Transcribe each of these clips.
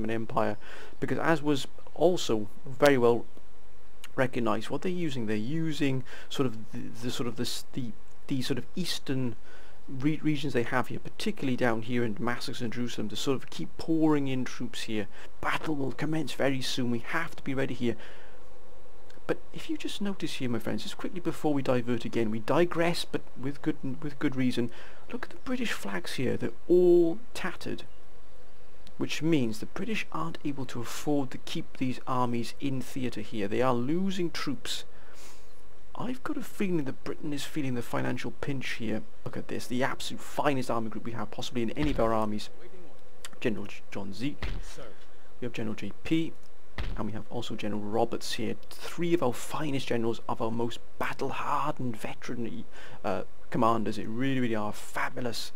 Ottoman Empire, because as was also very well recognized, what they're using sort of the sort of eastern regions they have here, particularly down here in Damascus and Jerusalem, to sort of keep pouring in troops here. Battle will commence very soon, we have to be ready here. But if you just notice here, my friends, just quickly before we divert again, we digress, but with good reason. Look at the British flags here, they're all tattered, which means the British aren't able to afford to keep these armies in theatre here. They are losing troops. I've got a feeling that Britain is feeling the financial pinch here. Look at this, the absolute finest army group we have possibly in any of our armies. General John Zeke, we have General JP, and we have also General Roberts here. Three of our finest generals, of our most battle-hardened veteran commanders. It really are fabulous.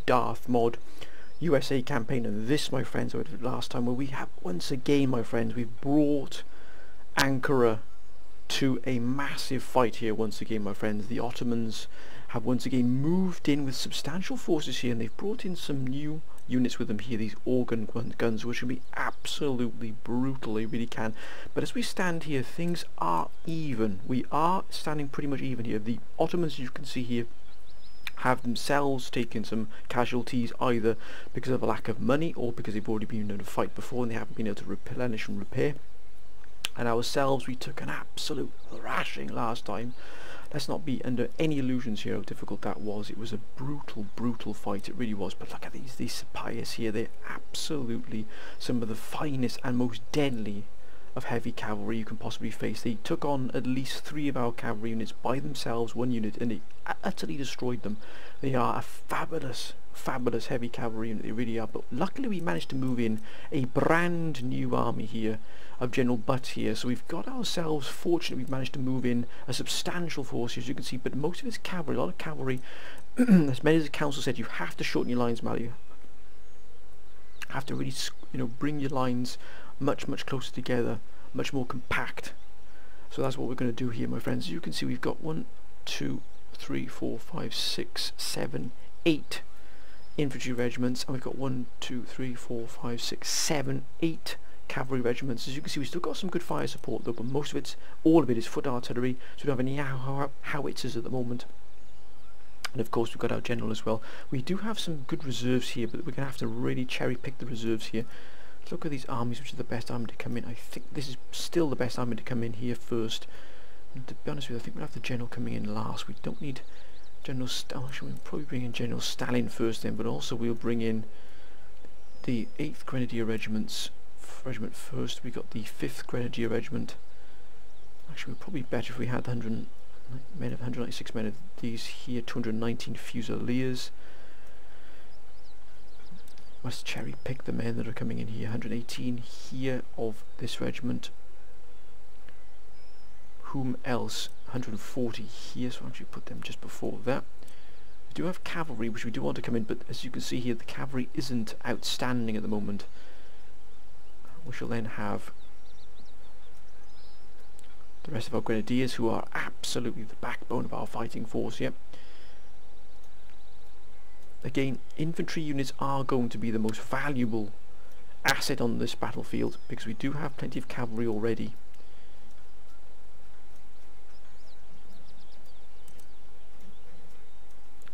Darth mod USA campaign, and this, my friends, was the last time where we have once again, my friends, we've brought Ankara to a massive fight here once again, my friends. The Ottomans have once again moved in with substantial forces here, and they've brought in some new units with them here, these organ guns, which can be absolutely brutal, they really can. But as we stand here, things are even. We are standing pretty much even here. The Ottomans, you can see here, have themselves taken some casualties, either because of a lack of money or because they've already been in a fight before and they haven't been able to replenish and repair. And ourselves, we took an absolute thrashing last time. Let's not be under any illusions here how difficult that was. It was a brutal fight, it really was. But look at these Sepoys here, they're absolutely some of the finest and most deadly of heavy cavalry you can possibly face. They took on at least 3 of our cavalry units by themselves, one unit, and they utterly destroyed them. They are a fabulous heavy cavalry unit, they really are. But luckily we managed to move in a brand new army here of General Butt here, so we've got ourselves, fortunately we've managed to move in a substantial force, as you can see. But most of it's cavalry, a lot of cavalry. As many as the council said, you have to shorten your lines, Mal. You have to really, bring your lines much closer together, much more compact. So that's what we're going to do here, my friends. As you can see, we've got 1, 2, 3, 4, 5, 6, 7, 8 infantry regiments, and we've got 1, 2, 3, 4, 5, 6, 7, 8 cavalry regiments. As you can see, we've still got some good fire support though, but all of it is foot artillery, so we don't have any howitzers at the moment. And of course we've got our general as well. We do have some good reserves here, but we're going to have to really cherry pick the reserves here. Look at these armies, which are the best army to come in. I think this is still the best army to come in here first. And to be honest with you, I think we'll have the general coming in last. We don't need General Stalin. Actually, we'll probably bring in General Stalin first then, but also we'll bring in the 8th Grenadier Regiment first. We got the 5th Grenadier Regiment. Actually, it would probably be better if we had 196 men of these here, 219 Fusiliers. Must cherry pick the men that are coming in here. 118 here of this regiment. whom else? 140 here, so I'll actually put them just before that. We do have cavalry, which we do want to come in, but as you can see here, the cavalry isn't outstanding at the moment. We shall then have the rest of our grenadiers, who are absolutely the backbone of our fighting force here. Again, infantry units are going to be the most valuable asset on this battlefield, because we do have plenty of cavalry already.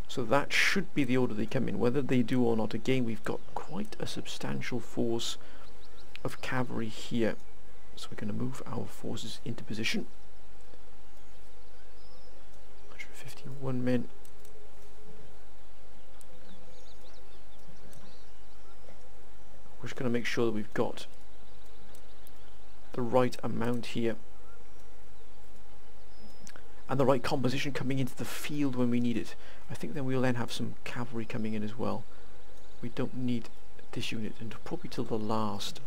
So that should be the order they come in. Whether they do or not, again, we've got quite a substantial force of cavalry here. So we're going to move our forces into position. 151 men. We're just going to make sure that we've got the right amount here and the right composition coming into the field when we need it. I think then we'll then have some cavalry coming in as well. We don't need this unit until probably till the last.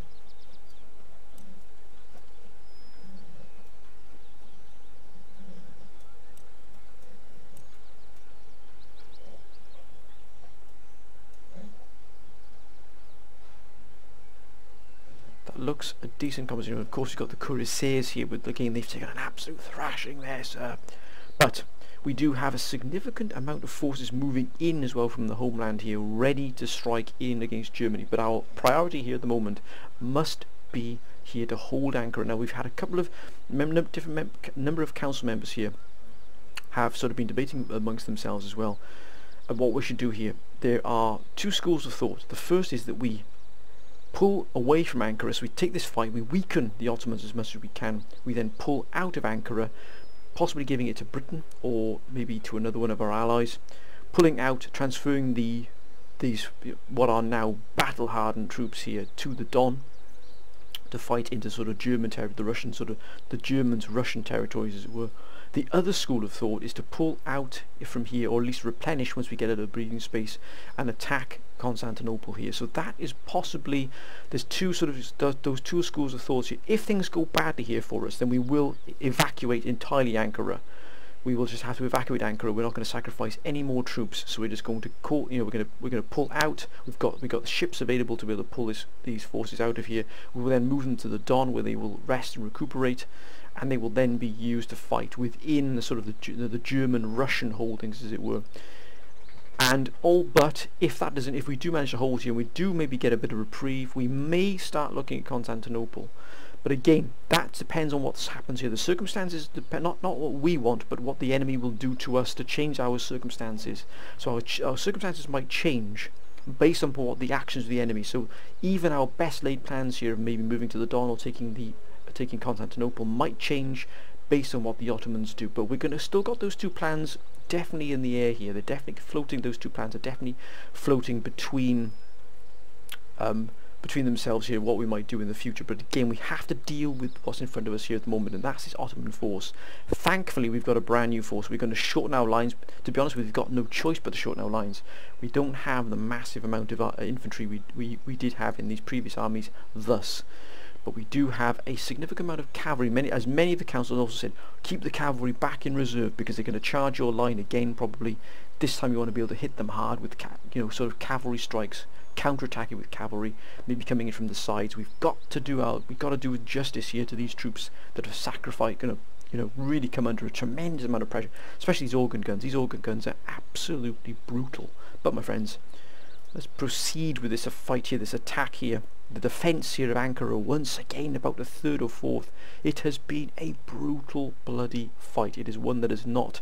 Looks a decent composition. Of course, you've got the cuirassiers here, but again, they've taken an absolute thrashing there, sir. But we do have a significant amount of forces moving in as well from the homeland here, ready to strike in against Germany. But our priority here at the moment must be here to hold Ankara. Now, we've had a couple of number of council members here have sort of been debating amongst themselves as well of what we should do here. There are two schools of thought. The first is that we pull away from Ankara, so we take this fight, we weaken the Ottomans as much as we can, we then pull out of Ankara, possibly giving it to Britain or maybe to another one of our allies, pulling out, transferring these what are now battle hardened troops here to the Don to fight into sort of German territory, the Russian sort of the Germans' Russian territories as it were. The other school of thought is to pull out from here, or at least replenish once we get out of breathing space, and attack Constantinople here. So that is possibly, there's two sort of those two schools of thought here. If things go badly here for us, then we will evacuate entirely Ankara. We will just have to evacuate Ankara. We're not going to sacrifice any more troops. So we're just going to call, we're going to pull out. We've got the ships available to be able to pull these forces out of here. We will then move them to the Don, where they will rest and recuperate, and they will then be used to fight within the sort of the German-Russian holdings, as it were. And all but if we do manage to hold here, and we do maybe get a bit of reprieve, we may start looking at Constantinople. But again, that depends on what happens here. The circumstances depend not what we want, but what the enemy will do to us to change our circumstances. So our circumstances might change based on what the actions of the enemy. So even our best laid plans here of maybe moving to the Don or taking Constantinople might change based on what the Ottomans do. But we're going to still got those two plans definitely in the air here. They're definitely floating. Those two plans are definitely floating between themselves here, what we might do in the future. But again, we have to deal with what's in front of us here at the moment, and that's this Ottoman force. Thankfully, we've got a brand new force. We're going to shorten our lines. To be honest with you, we've got no choice but to shorten our lines. We don't have the massive amount of infantry we did have in these previous armies thus. But we do have a significant amount of cavalry. Many of the councils also said, keep the cavalry back in reserve, because they're going to charge your line again probably. This time you want to be able to hit them hard with sort of cavalry strikes, counter-attacking with cavalry, maybe coming in from the sides. We've got to do justice here to these troops that have sacrificed, really come under a tremendous amount of pressure, especially these organ guns. These organ guns are absolutely brutal. But my friends, let's proceed with this fight here, this attack here. The defence here of Ankara, once again about the third or fourth. It has been a brutal, bloody fight. It is one that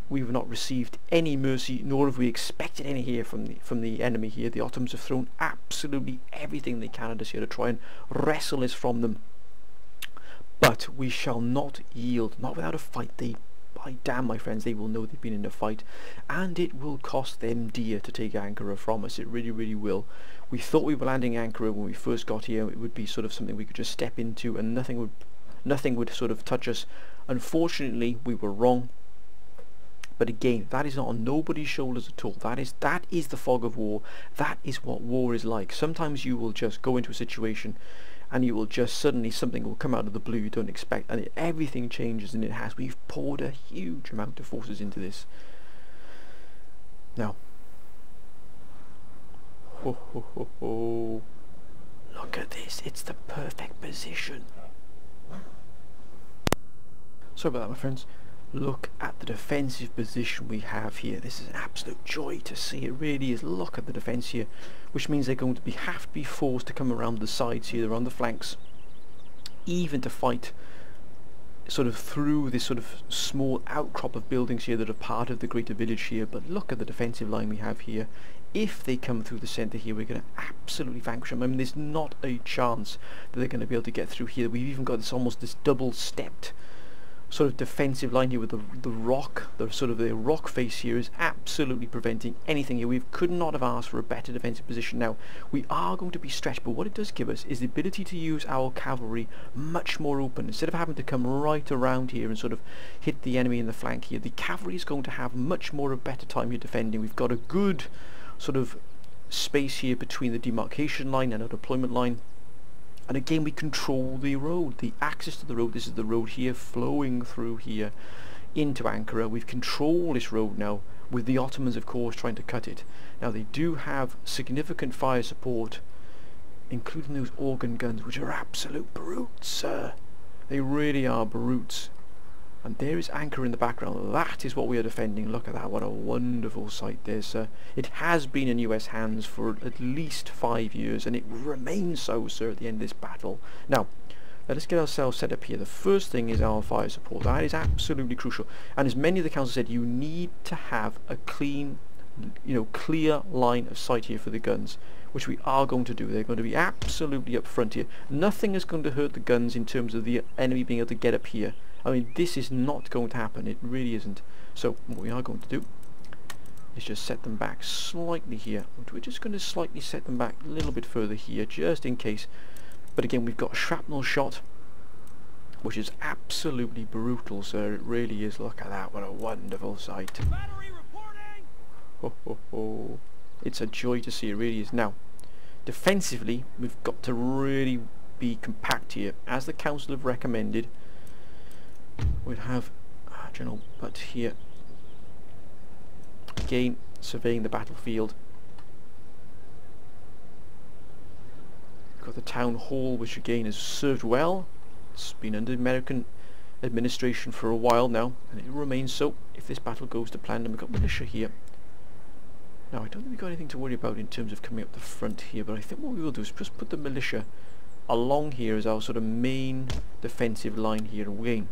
we've not received any mercy, nor have we expected any here from the enemy here. The Ottomans have thrown absolutely everything they can at us here to try and wrestle this from them. But we shall not yield, not without a fight. By damn, my friends, they will know they've been in a fight, and it will cost them dear to take Ankara from us. It really, really will. We thought we were landing Ankara when we first got here. It would be sort of something we could just step into, and nothing would sort of touch us. Unfortunately, we were wrong. But again, that is not on nobody's shoulders at all. That is the fog of war. That is what war is like. Sometimes you will just go into a situation and you will just suddenly something will come out of the blue you don't expect, and everything changes, and it has. We've poured a huge amount of forces into this. Now, ho ho ho ho! Look at this! It's the perfect position. Sorry about that, my friends. Look at the defensive position we have here. This is an absolute joy to see. It really is. Look at the defence here, which means they're going to have to be forced to come around the sides here, around the flanks, even to fight sort of through this sort of small outcrop of buildings here that are part of the greater village here. But look at the defensive line we have here. If they come through the centre here, we're going to absolutely vanquish them. I mean, there's not a chance that they're going to be able to get through here. We've even got this almost this double-stepped sort of defensive line here with the rock, the rock face here is absolutely preventing anything here. We could not have asked for a better defensive position. Now, we are going to be stretched, but what it does give us is the ability to use our cavalry much more open. Instead of having to come right around here and sort of hit the enemy in the flank here, the cavalry is going to have much more of a better time here defending. We've got a good sort of space here between the demarcation line and our deployment line. And again, we control the road, the access to the road. This is the road here flowing through here into Ankara. We've controlled this road now, with the Ottomans of course trying to cut it. Now they do have significant fire support, including those organ guns, which are absolute brutes. They really are brutes. And there is Ankara in the background. That is what we are defending. Look at that, what a wonderful sight there, sir. It has been in US hands for at least 5 years, and it remains so, sir, at the end of this battle. Now, let us get ourselves set up here. The first thing is our fire support. That is absolutely crucial. And as many of the council said, you need to have a clean, clear line of sight here for the guns, which we are going to do. They're going to be absolutely up front here. Nothing is going to hurt the guns in terms of the enemy being able to get up here. I mean, this is not going to happen. It really isn't. So what we are going to do is just set them back slightly here. We're just going to slightly set them back a little bit further here, just in case. But again, we've got a shrapnel shot, which is absolutely brutal, sir. It really is. Look at that. What a wonderful sight. Battery reporting! Ho, ho, ho. It's a joy to see. It really is. Now, defensively, we've got to really be compact here. As the council have recommended, we'd have General Butt here, again surveying the battlefield. We've got the town hall, which again has served well. It's been under American administration for a while now, and it remains so if this battle goes to plan. And we've got militia here. Now, I don't think we've got anything to worry about in terms of coming up the front here, but I think what we will do is just put the militia along here as our sort of main defensive line here again.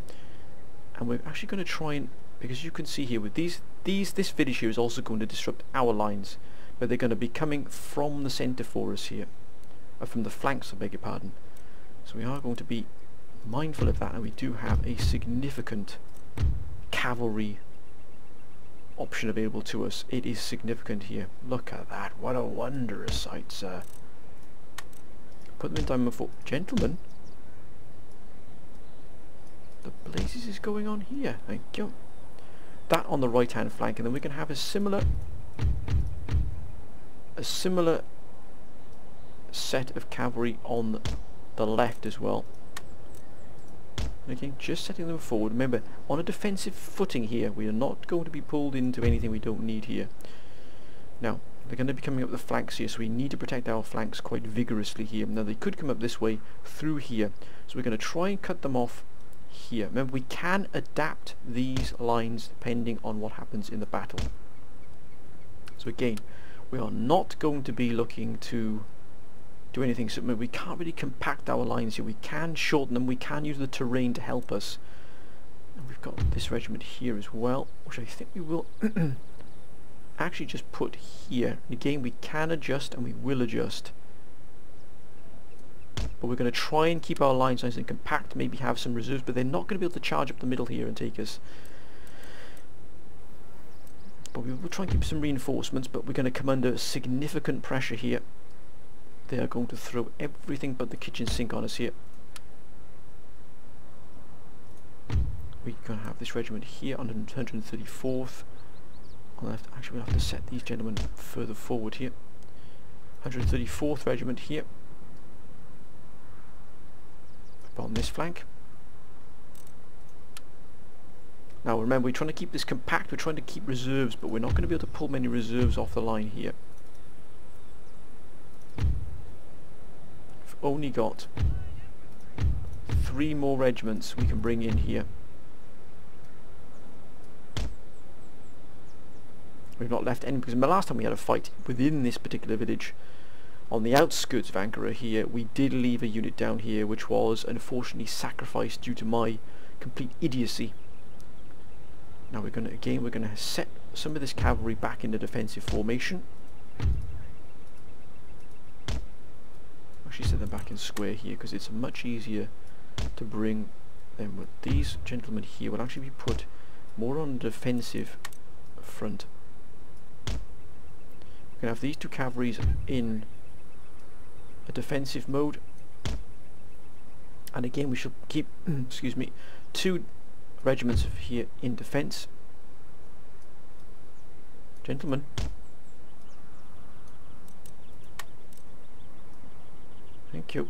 And we're actually going to try and, because you can see here with this village here is also going to disrupt our lines, but they're going to be coming from the centre for us here, or from the flanks, I beg your pardon. So we are going to be mindful of that, and we do have a significant cavalry option available to us. It is significant here. Look at that, what a wondrous sight, sir. Put them in diamond for gentlemen. The blazes is going on here. Thank you. That on the right hand flank, and then we can have a similar set of cavalry on the left as well. And again, just setting them forward. Remember, on a defensive footing here, we are not going to be pulled into anything we don't need here. Now, they're going to be coming up the flanks here, so we need to protect our flanks quite vigorously here. Now, they could come up this way through here, so we're going to try and cut them off here. Remember, we can adapt these lines depending on what happens in the battle. So again, we are not going to be looking to do anything. So we can't really compact our lines here. We can shorten them. We can use the terrain to help us. And we've got this regiment here as well, which I think we will actually just put here. And again, we can adjust and we will adjust. But we're going to try and keep our lines nice and compact, maybe have some reserves, but they're not going to be able to charge up the middle here and take us. But we will try and keep some reinforcements, but we're going to come under significant pressure here. They are going to throw everything but the kitchen sink on us here. We're going to have this regiment here on 134th. On the left. Actually, we'll have to set these gentlemen further forward here. 134th regiment here. on this flank. Now remember, we're trying to keep this compact, we're trying to keep reserves, but we're not going to be able to pull many reserves off the line here. We've only got 3 more regiments we can bring in here. We've not left any, because the last time we had a fight within this particular village, on the outskirts of Ankara here, we did leave a unit down here which was unfortunately sacrificed due to my complete idiocy. Now we're going to set some of this cavalry back into defensive formation. Actually set them back in square here because it's much easier to bring them. With these gentlemen here will actually be put more on the defensive front. We're going to have these 2 cavalries in a defensive mode, and again we shall keep excuse me, 2 regiments here in defense. Gentlemen, thank you.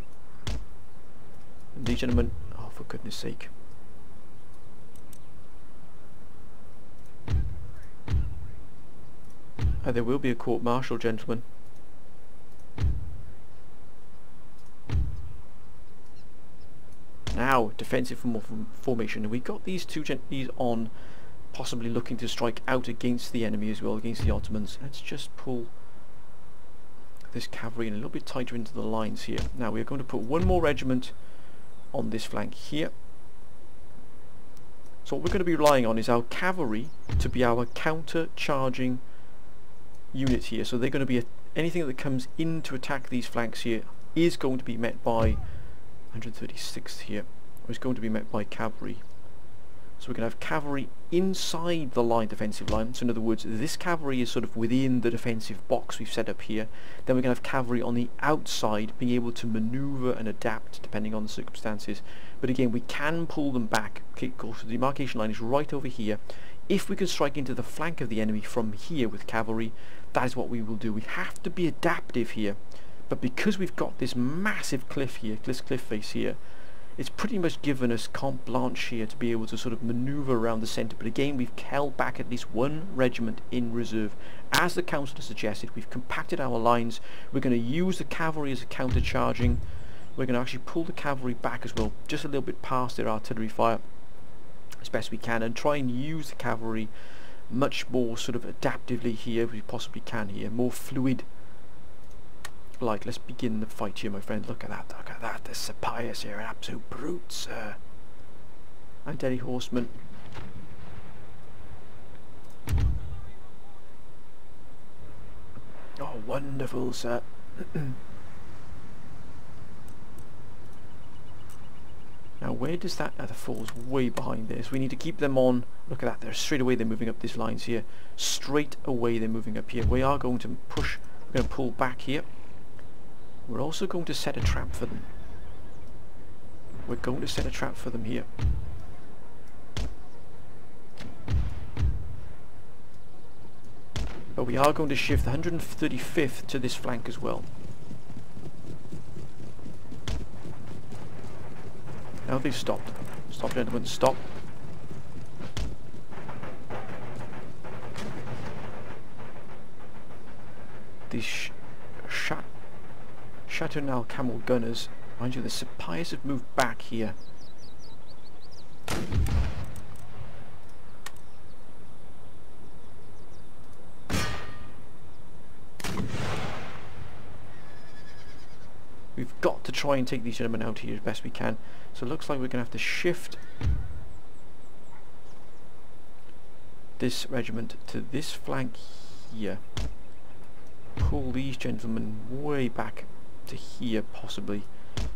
And these gentlemen, oh for goodness sake. There will be a court-martial, gentlemen. Now, defensive formation. We got these 2 gentlemen on, possibly looking to strike out against the enemy as well, against the Ottomans. Let's just pull this cavalry in a little bit tighter into the lines here. Now we're going to put 1 more regiment on this flank here. So what we're going to be relying on is our cavalry to be our counter-charging unit here. So they're going to be anything that comes in to attack these flanks here is going to be met by 136th here, is going to be met by cavalry. So we're going to have cavalry inside the line, defensive line. So in other words, this cavalry is sort of within the defensive box we've set up here. Then we're going to have cavalry on the outside, being able to maneuver and adapt depending on the circumstances. But again, we can pull them back. Okay, of course, the demarcation line is right over here. If we can strike into the flank of the enemy from here with cavalry, that is what we will do. We have to be adaptive here. But because we've got this massive cliff here, this cliff face here, it's pretty much given us carte blanche here to be able to sort of maneuver around the centre. But again, we've held back at least 1 regiment in reserve. As the councillor suggested, we've compacted our lines. We're going to use the cavalry as a counter-charging. We're going to actually pull the cavalry back as well, just a little bit past their artillery fire as best we can, and try and use the cavalry much more sort of adaptively here as we possibly can here, more fluid. Like, let's begin the fight here, my friend. Look at that, look at that. The Sepias here, absolute brutes. And Delhi horsemen. Oh, wonderful, sir. Now, where does that... the fall's way behind this. We need to keep them on. Look at that, they're straight away, they're moving up these lines here. Straight away, they're moving up here. We are going to push, we're going to pull back here. We're also going to set a trap for them. We're going to set a trap for them here. But we are going to shift the 135th to this flank as well. Now they've stopped. Stop, gentlemen, stop. These Chateauneuf camel gunners, mind you, the Sepias have moved back here. We've got to try and take these gentlemen out here as best we can. So it looks like we're going to have to shift this regiment to this flank here. Pull these gentlemen way back to here, possibly,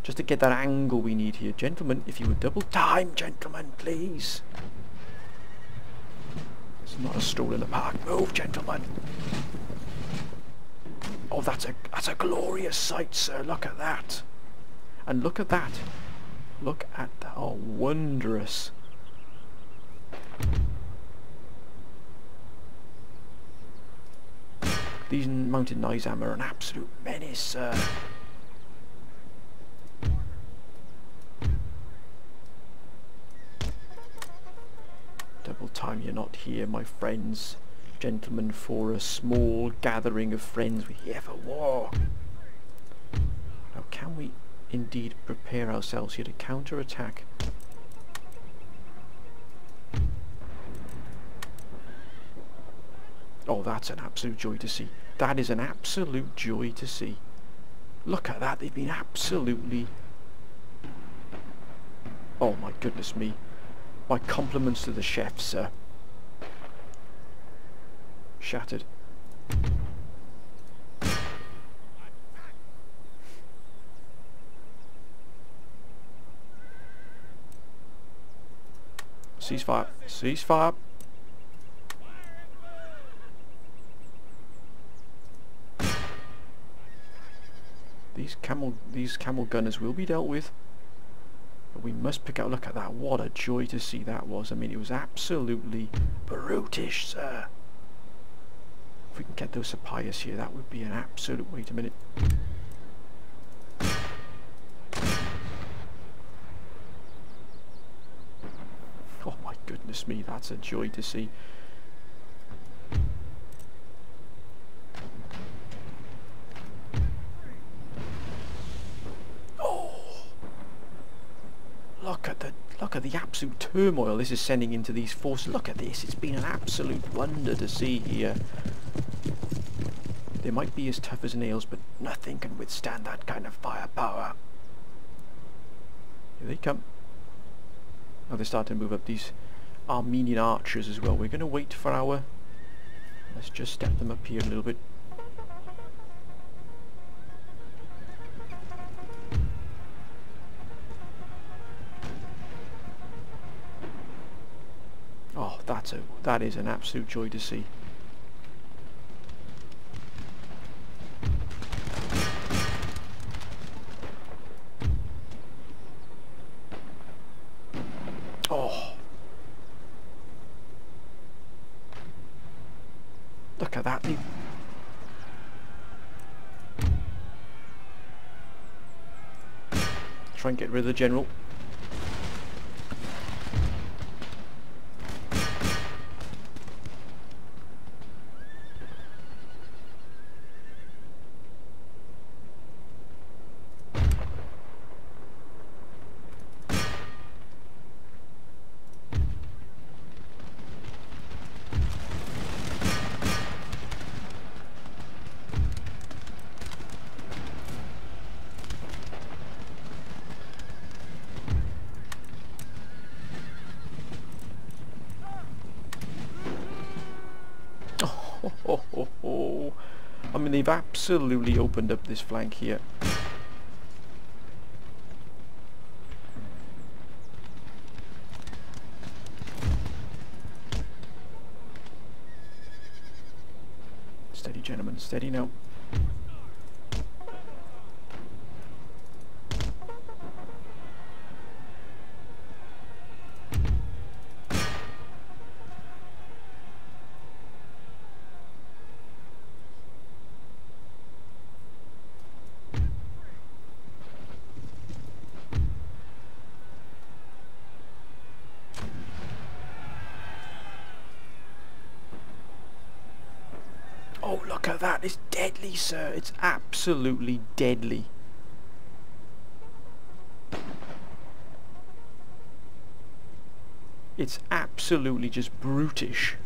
just to get that angle we need here. Gentlemen, if you would double time, gentlemen, please. It's not a stroll in the park. Move, gentlemen. Oh, that's a glorious sight, sir. Look at that. And look at that. Look at that. Oh, wondrous. These mounted Nizam are an absolute menace, sir. time you're not here, my friends, gentlemen, for a small gathering of friends we here for war. Now can we indeed prepare ourselves here to counter-attack? Oh, that's an absolute joy to see. That is an absolute joy to see. Look at that, they've been absolutely... Oh my goodness me. My compliments to the chef, sir. Shattered. Ceasefire. Ceasefire. These camel gunners will be dealt with. But we must pick out... Look at that. What a joy to see that was. I mean, it was absolutely brutish, sir. If we can get those Sapias here, that would be an absolute... Wait a minute. Oh my goodness me, that's a joy to see. Look at the absolute turmoil this is sending into these forces. Look at this. It's been an absolute wonder to see here. They might be as tough as nails, but nothing can withstand that kind of firepower. Here they come. Now they're starting to move up these Armenian archers as well. We're going to wait for our... Let's just step them up here a little bit. Oh, that is an absolute joy to see. Oh, look at that. Try and get rid of the general. I mean, they've absolutely opened up this flank here. Steady, gentlemen, steady now. Oh, look at that. It's deadly, sir. It's absolutely deadly. It's absolutely just brutish.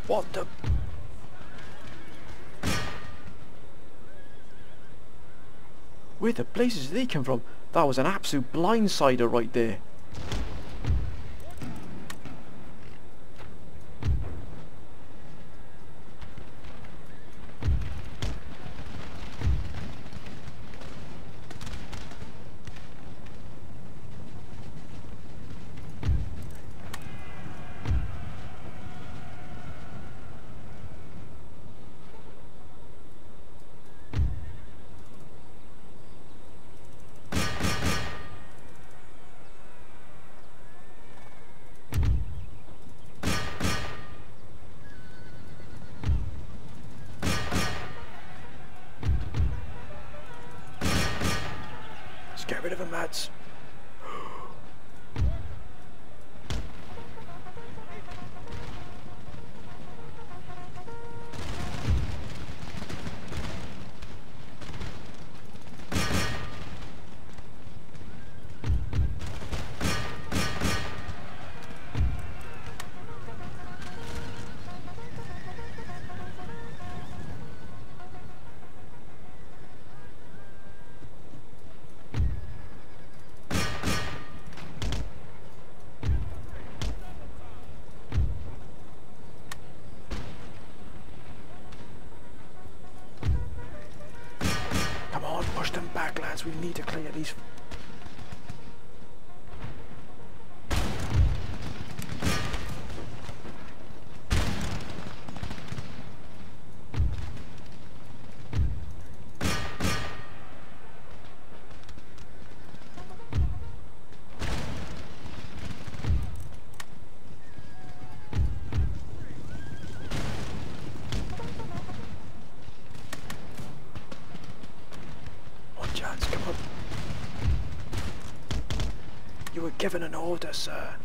What the... Where the blazes did they come from? That was an absolute blindsider right there. rid of him, lads. Push them back, lads. We need to clear these. Come on. You were given an order, sir.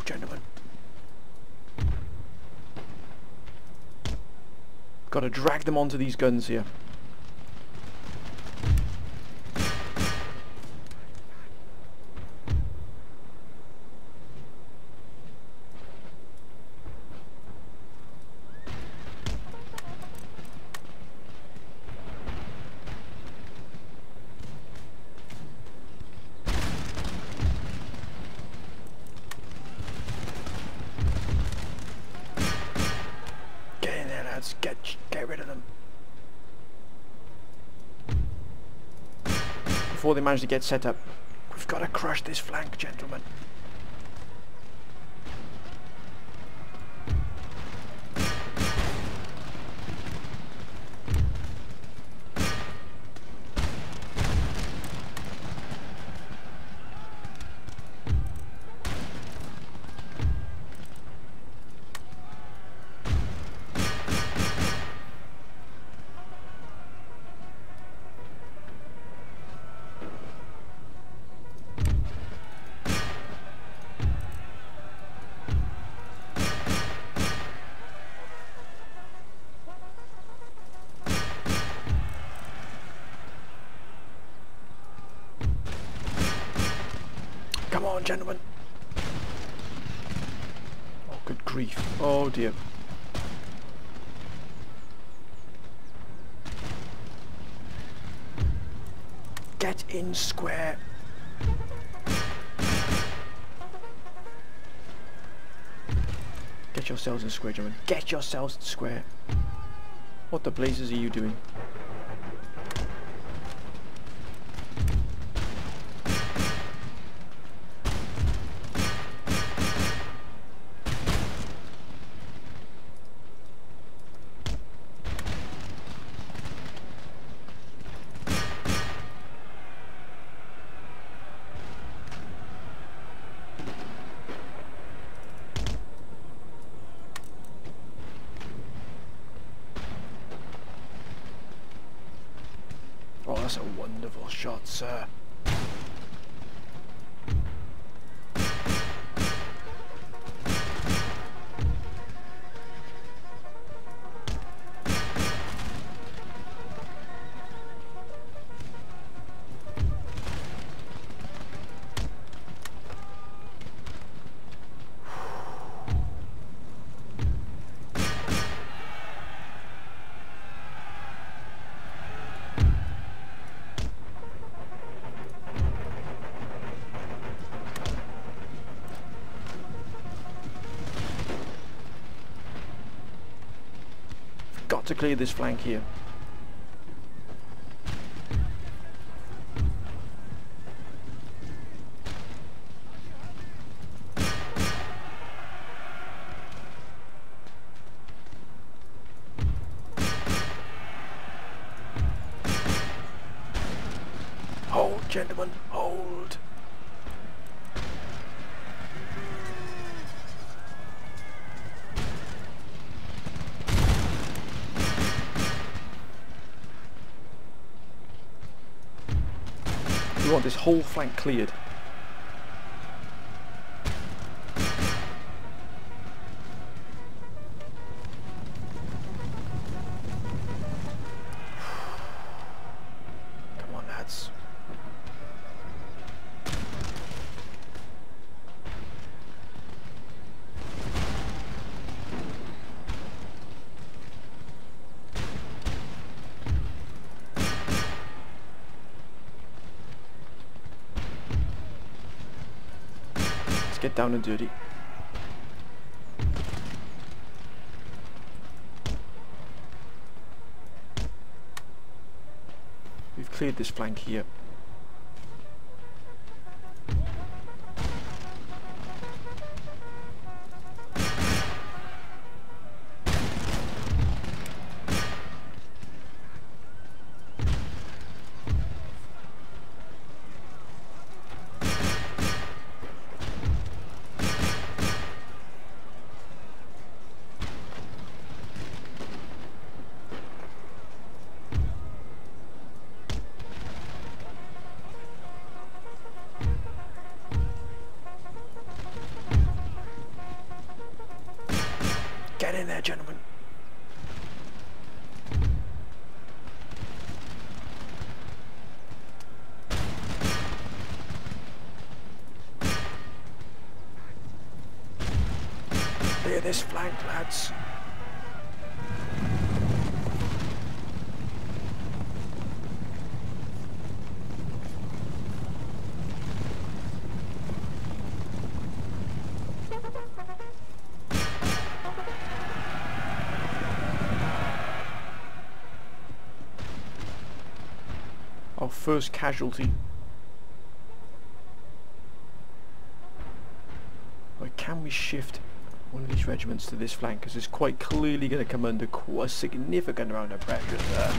Gentlemen, got to drag them onto these guns here. Get rid of them before they manage to get set up. We've got to crush this flank, gentlemen. Come on, gentlemen. Oh, good grief. Oh, dear. Get in square. Get yourselves in square, gentlemen. Get yourselves in square. What the blazes are you doing? Oh, that's a wonderful shot, sir. to clear this flank here. Hold, gentlemen, hold. We want this whole flank cleared. Come on, lads. Get down and dirty. We've cleared this flank here. Get in there, gentlemen. Clear this flank, lads. Our first casualty. Right, can we shift one of these regiments to this flank? Because it's quite clearly going to come under quite a significant amount of pressure there.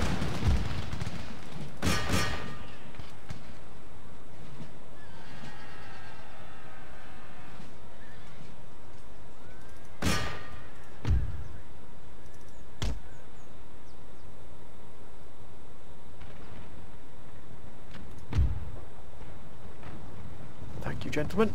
Thank you, gentlemen.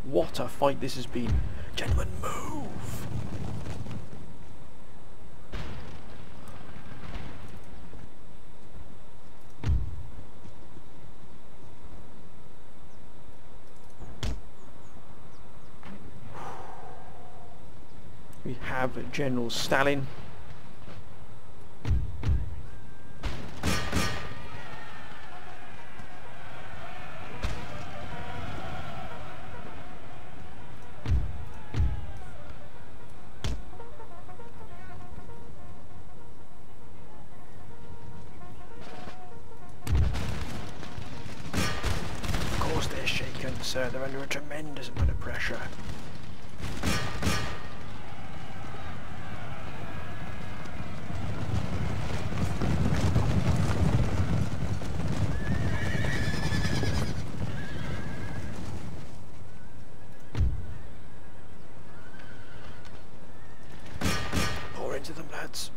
What a fight this has been. Gentlemen, move! We have General Stalin. They're shaken, sir. They're under a tremendous amount of pressure. Pour into them, lads.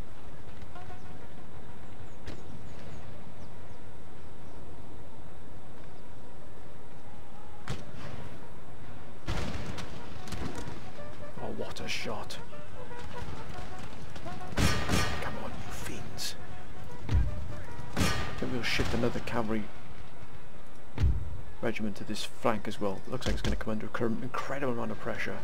What a shot. Come on. we'll shift another cavalry regiment to this flank as well. It looks like it's going to come under an incredible amount of pressure.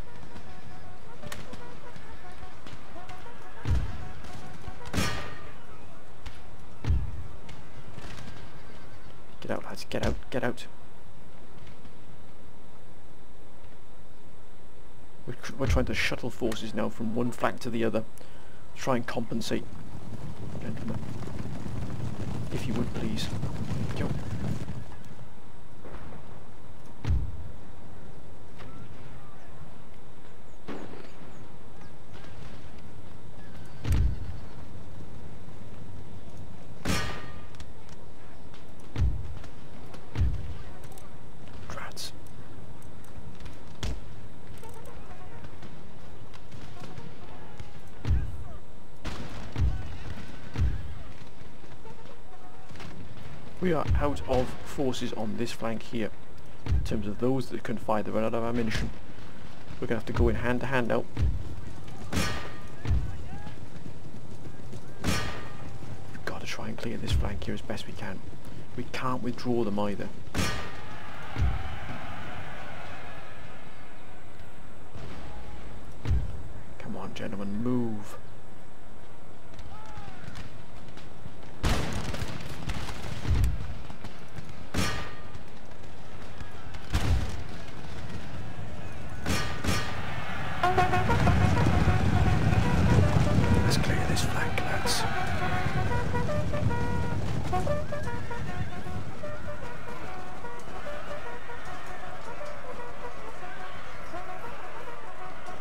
Get out, lads, get out, get out. We're trying to shuttle forces now from one flank to the other to try and compensate. Gentlemen, if you would please. Yo. We are out of forces on this flank here. In terms of those that can fire, they run out of ammunition. We're going to have to go in hand to hand now. We've got to try and clear this flank here as best we can. We can't withdraw them either. Come on, gentlemen, move. Let's clear this flank, lads.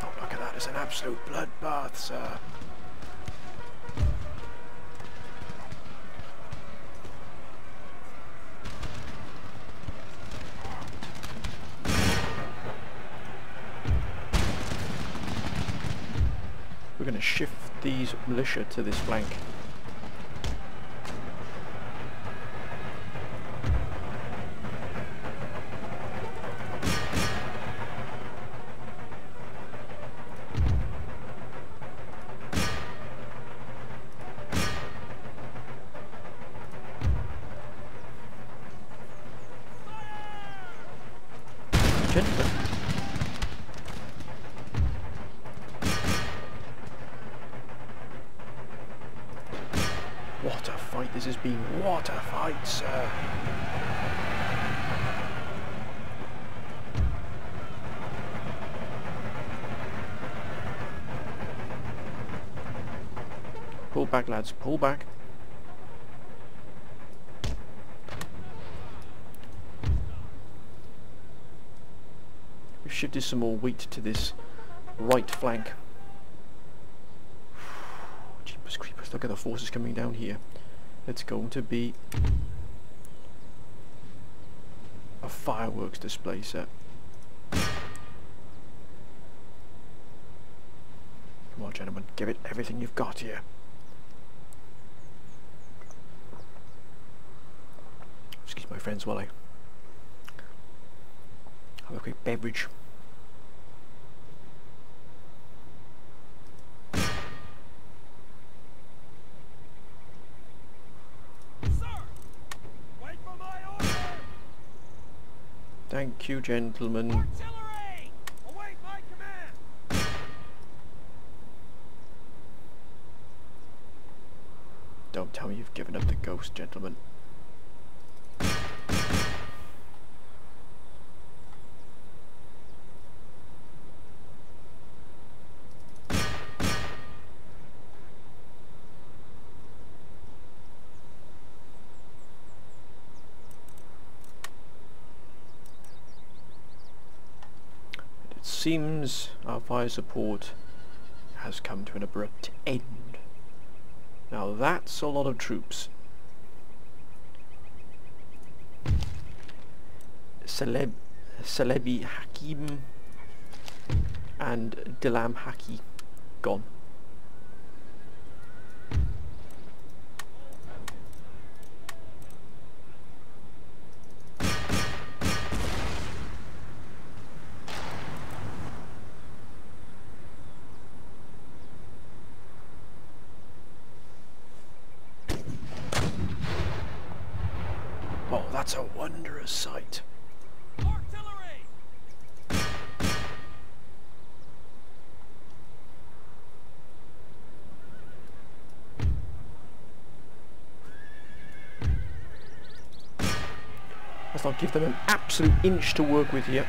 Oh, look at that. It's an absolute bloodbath, sir. We're going to shift these militia to this flank. Gentlemen. What a fight this has been. What a fight, sir. Pull back, lads. Pull back. We've shifted some more weight to this right flank. Jeepers creepers, look at the forces coming down here. It's going to be a fireworks display set. Come on, gentlemen, give it everything you've got here. Excuse my friends while I have a quick beverage. Thank you, gentlemen. Artillery! Await my command! Don't tell me you've given up the ghost, gentlemen. Seems our fire support has come to an abrupt end. Now that's a lot of troops. Celebi Hakim and Dilam Haki gone. That's a wondrous sight. Artillery! Let's not give them an absolute inch to work with here.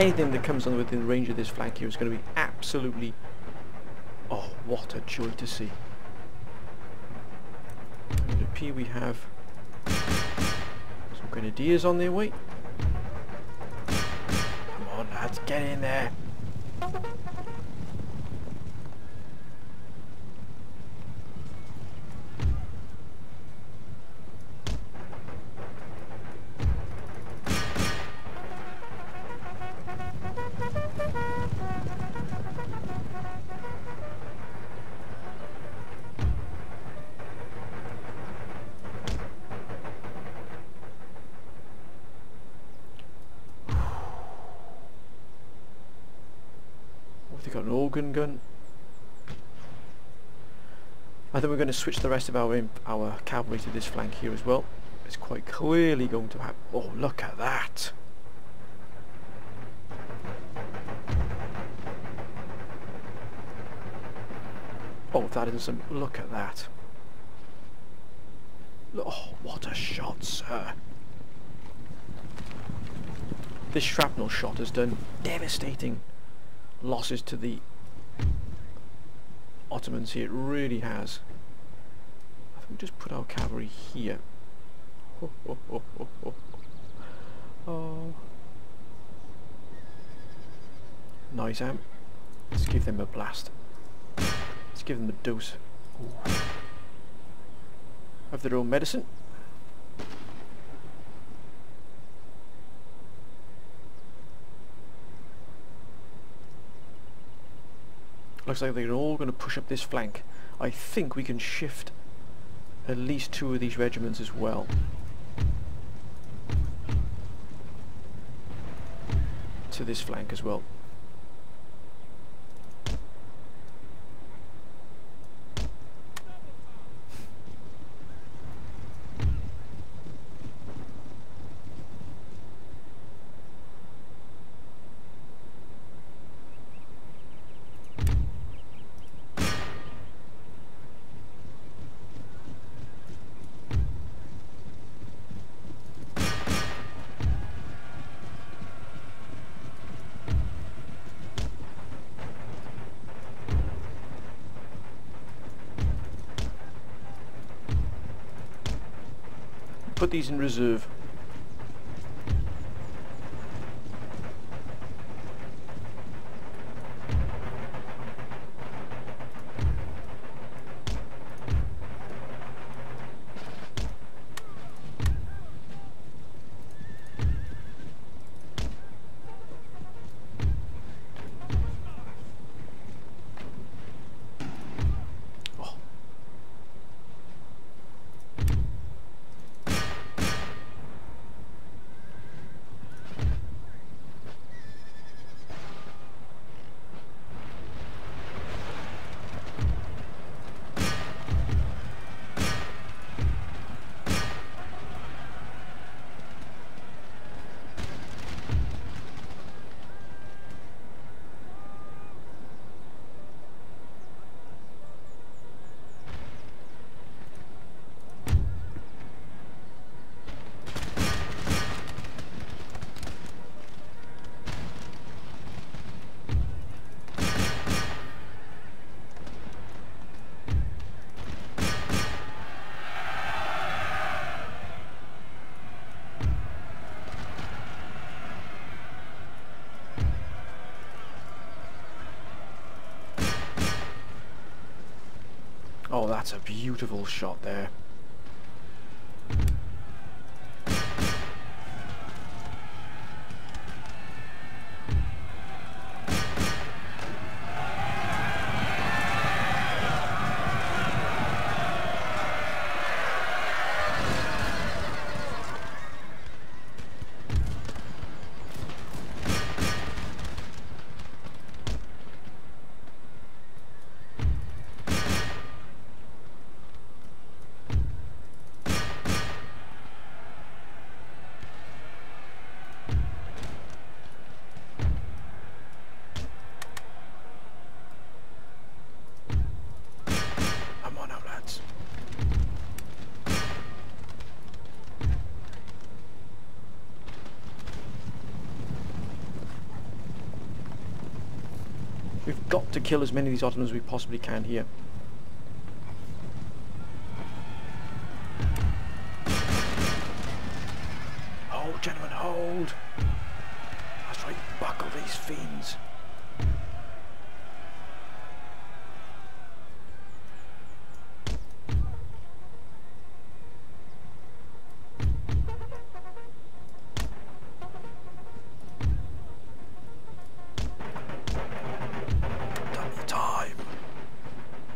Anything that comes on within range of this flank here is going to be absolutely... oh, what a joy to see. And up here we have some grenadiers on their way. Come on lads, get in there. They've got an organ gun. I think we're going to switch the rest of our cavalry to this flank here as well. It's quite clearly going to happen. Oh, look at that! Oh, if that isn't some... look at that. Oh, what a shot, sir. This shrapnel shot has done devastating losses to the Ottomans here. It really has. I think we'll just put our cavalry here. Oh. Nice amp. Let's give them a blast. Let's give them a dose of their own medicine. Looks like they're all going to push up this flank. I think we can shift at least 2 of these regiments as well. To this flank as well. Put these in reserve. Oh, that's a beautiful shot there. We've got to kill as many of these Ottomans as we possibly can here. Hold, gentlemen, hold. That's right, buckle these fiends. Double time.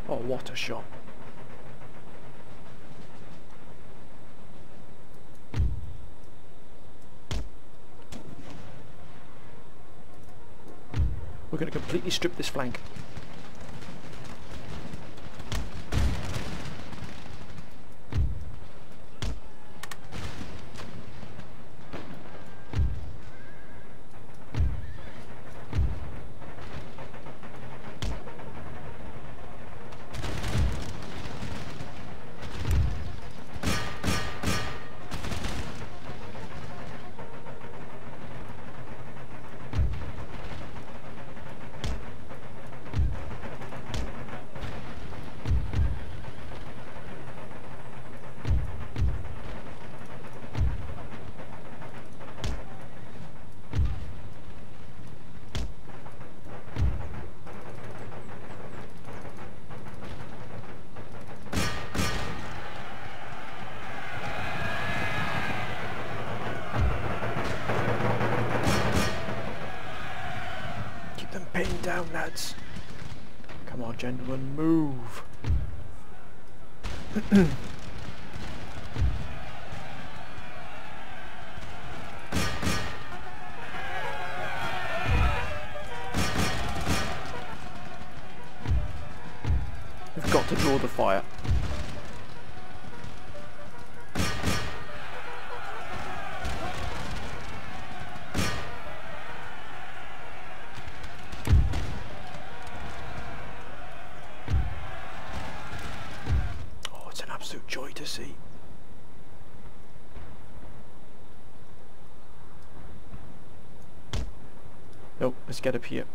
Oh, what a shot. We're going to completely strip this flank. Pinned down, lads. Come on, gentlemen, move. We've got to draw the fire. Absolute joy to see. Nope, let's get up here.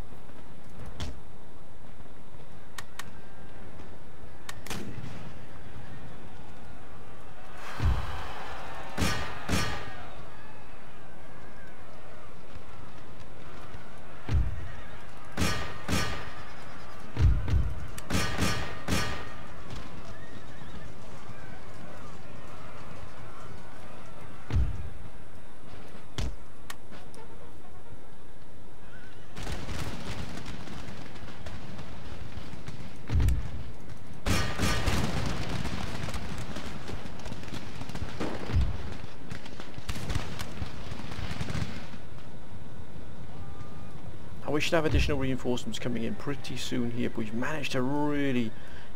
We should have additional reinforcements coming in pretty soon here, but we've managed to really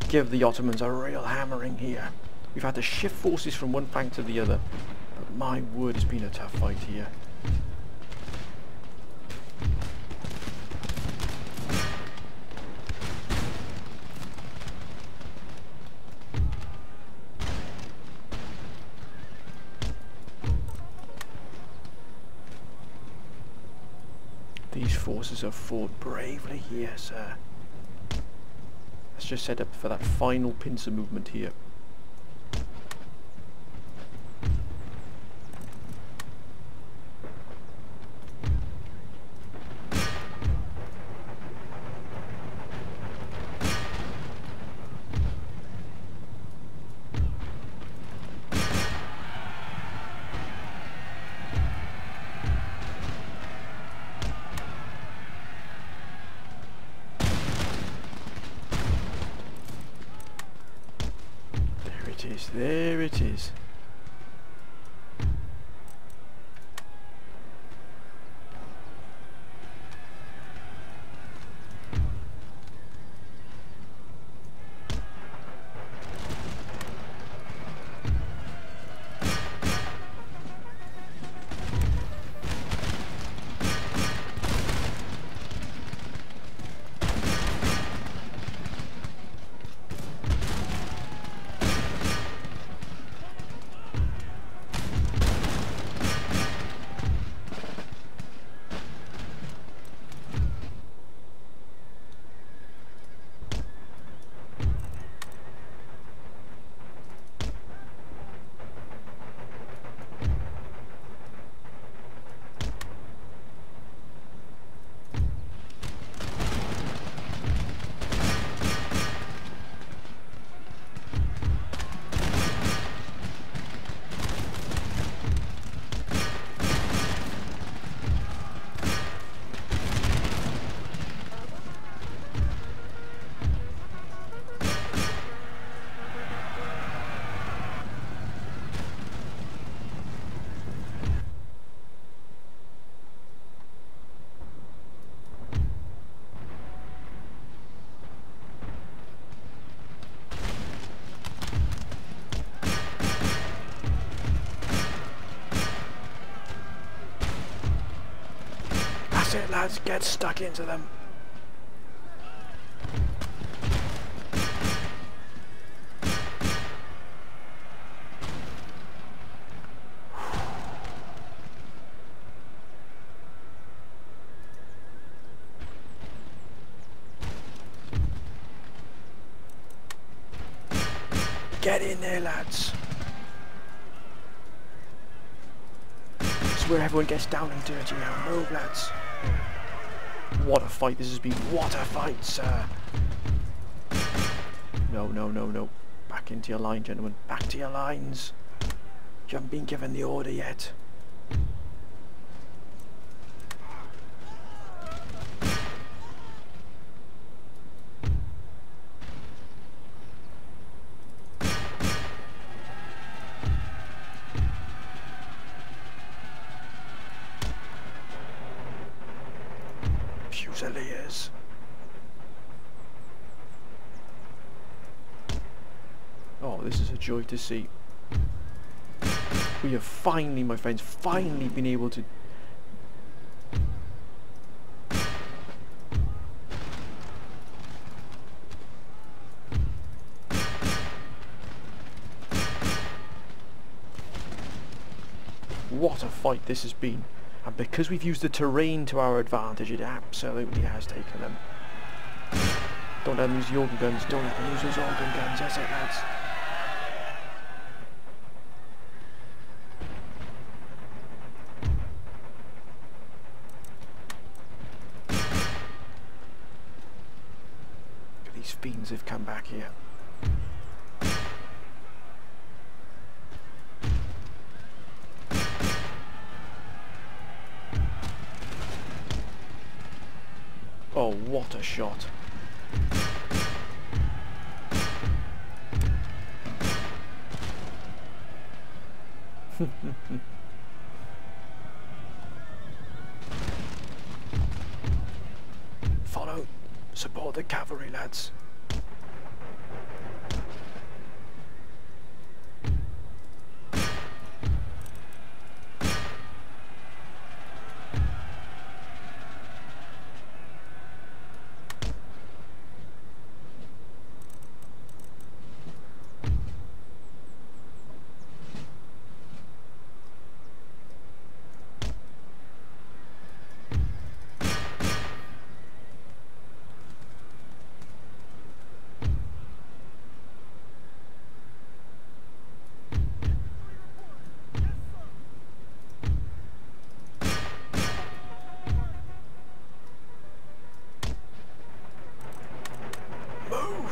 give the Ottomans a real hammering here. We've had to shift forces from one flank to the other, but my word, it's been a tough fight here. These forces have fought bravely here, sir. Let's just set up for that final pincer movement here. lads, get stuck into them. Get in there, lads. It's where everyone gets down and dirty now. Move, lads. What a fight this has been. What a fight, sir. No, no, no, no. Back into your line, gentlemen. Back to your lines. You haven't been given the order yet. Fusiliers. Oh, this is a joy to see. We have finally, my friends, finally been able to what a fight this has been. And because we've used the terrain to our advantage, it absolutely has taken them. Don't let them use the organ guns. Don't let them use those organ guns. That's it, lads. Look at these fiends have come back here. Oh, what a shot. Follow, support the cavalry, lads.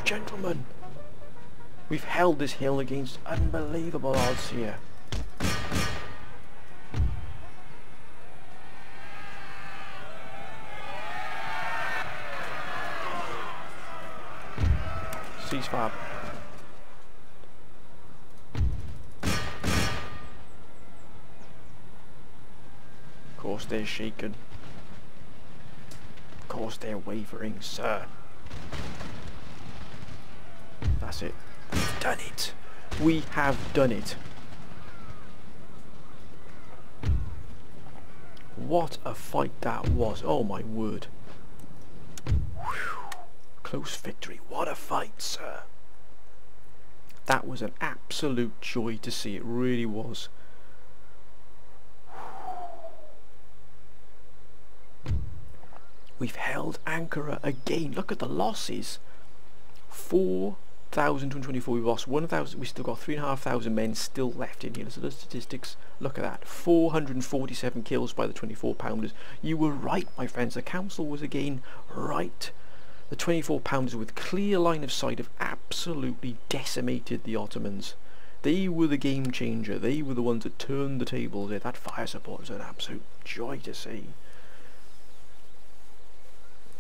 Gentlemen, we've held this hill against unbelievable odds here. Ceasefire. Of course they're shaken. Of course they're wavering, sir. That's it. We've done it. We have done it. What a fight that was. Oh my word. Whew. Close victory. What a fight, sir. That was an absolute joy to see. It really was. We've held Ankara again. Look at the losses. 4,224. We've lost 1,000. We still got 3,500 men still left in here. So the statistics. Look at that. 447 kills by the 24 pounders. You were right, my friends. The council was again right. The 24 pounders with clear line of sight have absolutely decimated the Ottomans. They were the game changer. They were the ones that turned the tables. That fire support was an absolute joy to see.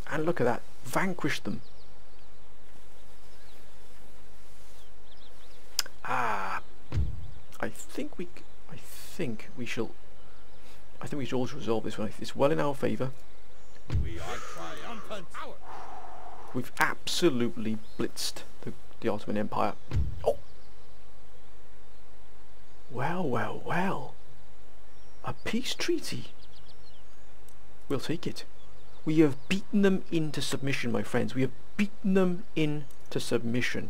And look at that. Vanquished them. I think we should also resolve this one. It's well in our favour. We are triumphant. We've absolutely blitzed the Ottoman Empire. Oh! Well, well, well. A peace treaty. We'll take it. We have beaten them into submission, my friends. We have beaten them into submission.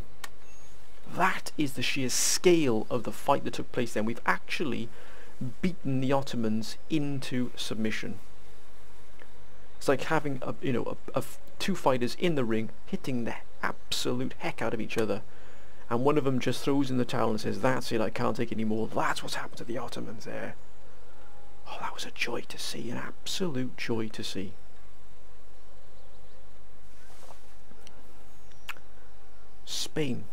That is the sheer scale of the fight that took place then. We've actually beaten the Ottomans into submission. It's like having two fighters in the ring hitting the absolute heck out of each other, and one of them just throws in the towel and says, "That's it, I can't take any more." That's what's happened to the Ottomans there. Oh, that was a joy to see, an absolute joy to see. Spain.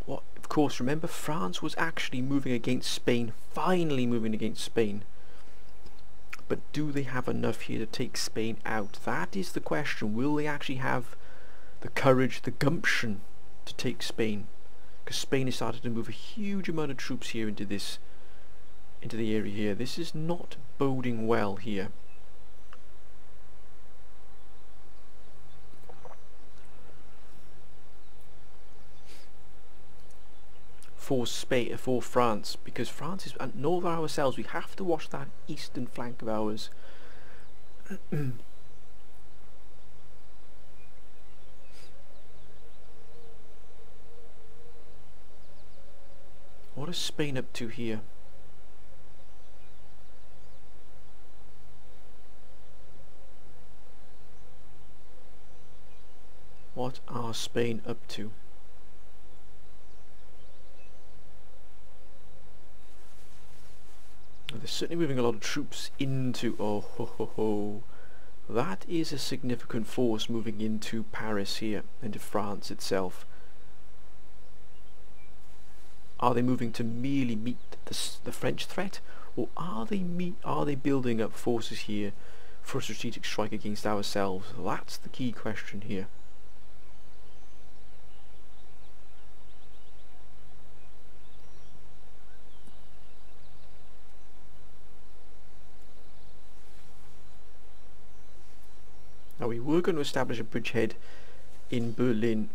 Well, of course, remember, France was actually moving against Spain, finally moving against Spain. But do they have enough here to take Spain out? That is the question. Will they actually have the courage, the gumption to take Spain? Because Spain has started to move a huge amount of troops here into the area here. This is not boding well here. For France, because France is north of ourselves. We have to watch that eastern flank of ours. What is Spain up to here? What are Spain up to? They're certainly moving a lot of troops into... Oh ho ho ho. That is a significant force moving into Paris here, into France itself. Are they moving to merely meet the French threat, or are they building up forces here for a strategic strike against ourselves? That's the key question here. Now we were going to establish a bridgehead in Berlin.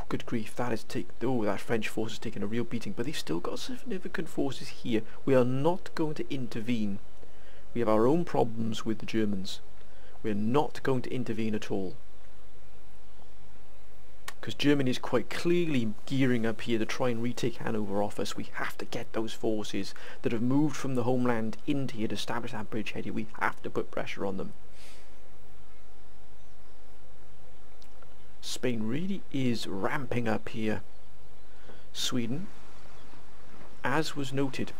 Good grief! That French force has taken a real beating, but they've still got significant forces here. We are not going to intervene. We have our own problems with the Germans. We are not going to intervene at all, because Germany is quite clearly gearing up here to try and retake Hanover off us. We have to get those forces that have moved from the homeland into here to establish that bridgehead here. We have to put pressure on them. Spain really is ramping up here. Sweden, as was noted,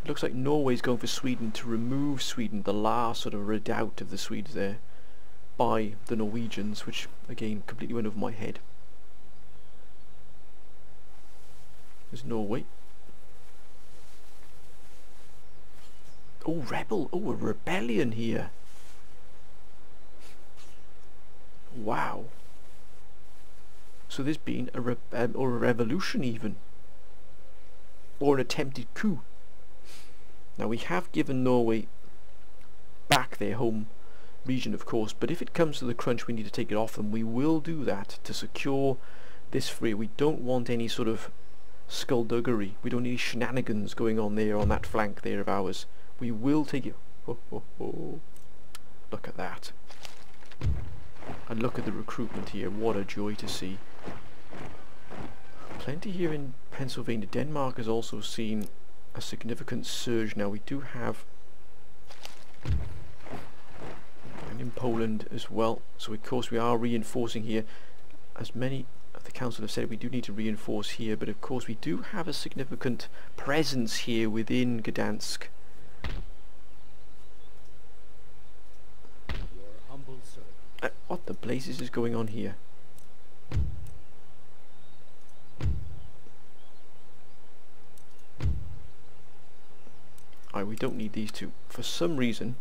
it looks like Norway's going for Sweden to remove Sweden, the last sort of redoubt of the Swedes there, by the Norwegians, which again completely went over my head. There's Norway. Oh, a rebellion here. Wow. So there's been a revolution even, or an attempted coup. Now we have given Norway back their home region, of course, but if it comes to the crunch we need to take it off them, we will do that to secure this free. We don't want any sort of skullduggery. We don't need any shenanigans going on there on that flank there of ours. We will take it. Look at that. And look at the recruitment here. What a joy to see. Plenty here in Pennsylvania. Denmark has also seen a significant surge now. We do have, and in Poland as well. So of course we are reinforcing here. As many of the council have said, we do need to reinforce here, but of course we do have a significant presence here within Gdansk. Your humble servant. What the blazes is going on here? We don't need these two. For some reason,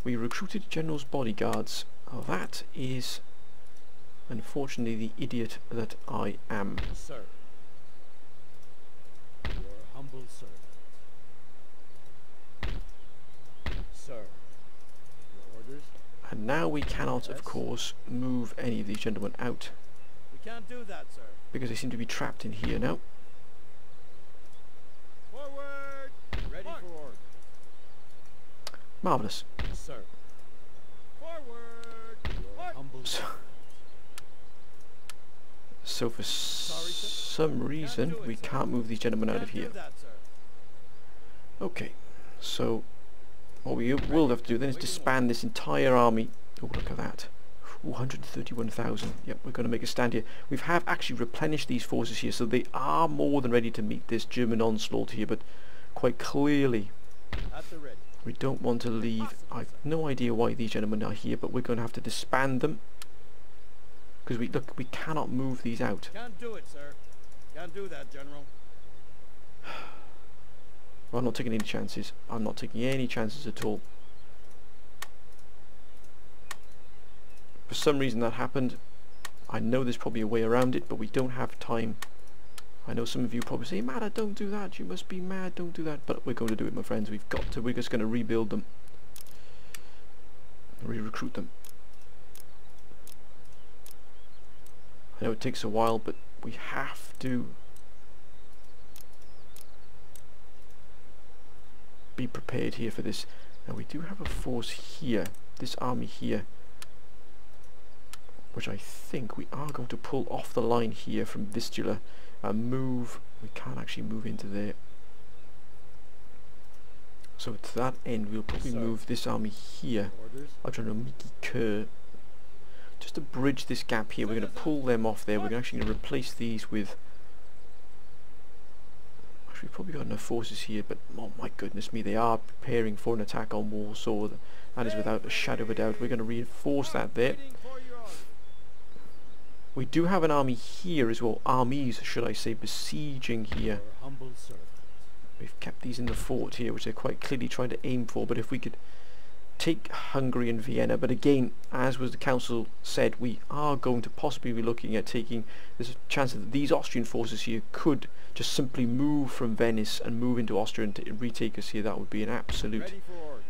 we recruited general's bodyguards. Oh, that is, unfortunately, the idiot that I am. Sir. Your humble servant. Sir. Your orders? And now we cannot, of course, move any of these gentlemen out, We can't do that, sir. because they seem to be trapped in here now. Forward! Ready for order. Marvellous. Sir. Forward! So for Sorry, sir. some reason Can't do it, we sir. can't move these gentlemen out of Can't here. do that, sir. Okay, so what we will have to do then is disband this entire army. Oh, look at that. Ooh, 131,000. Yep, we're going to make a stand here. We have actually replenished these forces here, so they are more than ready to meet this German onslaught here, but quite clearly At the ready. we don't want to leave. I've no idea why these gentlemen are here, but we're going to have to disband them. Because we cannot move these out. Can't do it, sir. Can't do that, General. Well, I'm not taking any chances. I'm not taking any chances at all. For some reason that happened. I know there's probably a way around it, but we don't have time. I know some of you probably say, "Mad, don't do that. You must be mad. Don't do that." But we're going to do it, my friends. We've got to. We're just going to rebuild them. Re-recruit them. I know it takes a while, but we have to be prepared here for this. Now we do have a force here, this army here, which I think we are going to pull off the line here from Vistula and move. We can't actually move into there. So to that end we'll probably move this army here. Orders. I'll try to Mickey Kerr. Just to bridge this gap here, we're going to pull them off there. We're actually going to replace these with... Actually, we've probably got enough forces here, but oh my goodness me, they are preparing for an attack on Warsaw. That is without a shadow of a doubt. We're going to reinforce that there. Waiting for your orders. We do have an army here as well. Armies, should I say, besieging here. Your humble servant. We've kept these in the fort here, which they're quite clearly trying to aim for, but if we could take Hungary and Vienna, but again, as was the council said, we are going to possibly be looking at taking, there's a chance that these Austrian forces here could just simply move from Venice and move into Austria and retake us here. That would be an absolute Ready for orders.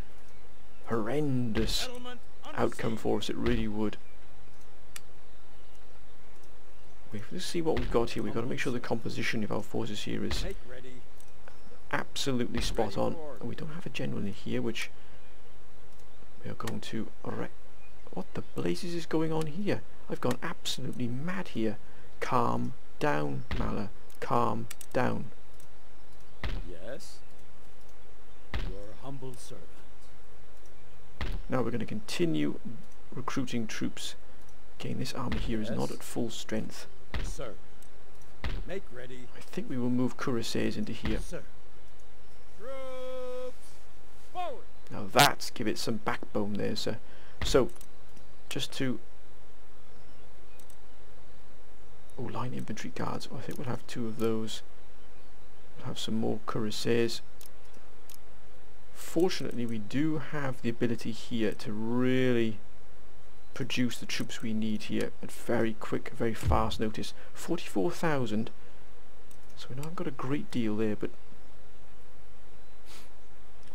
horrendous Settlement under outcome siege. for us. It really would. Let's see what we've got here. We've got to make sure the composition of our forces here is Make ready. absolutely spot Ready on. for order. And we don't have a general in here, which we are going to... Alright, what the blazes is going on here? I've gone absolutely mad here. Calm down, Mala. Calm down. Yes. Your humble servant. Now we're going to continue recruiting troops. Again, this army here is not Yes. at full strength. Sir. Make ready. I think we will move cuirassiers into here. Sir. Troops. Forward. Now that's give it some backbone there, sir. So, just to... Oh, line infantry guards. I think we'll have two of those. We'll have some more cuirassiers. Fortunately, we do have the ability here to really produce the troops we need here at very quick, very fast notice. 44,000. So we know I've got a great deal there, but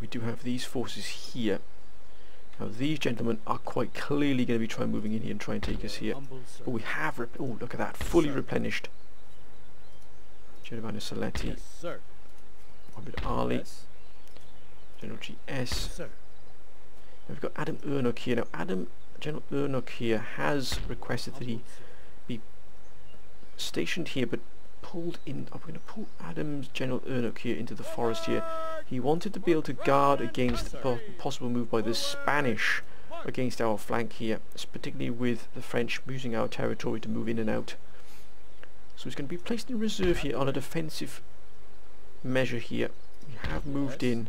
we do have these forces here. Now these gentlemen are quite clearly going to be trying moving in here and try and take us here. Humble But servant. we have oh, look at that, fully Sir. replenished. Giovanni Saletti, Yes, sir. Mohammed Ali, Yes, General GS. sir. Now we've got Adam Ernok here. Now General Ernok here has requested that he Humble servant. stationed here, but pulled in. I'm going to pull Adam's General Ernok here into the forest here. He wanted to be able to guard against the possible move by the Spanish against our flank here, particularly with the French using our territory to move in and out. So he's going to be placed in reserve here on a defensive measure here. We have moved in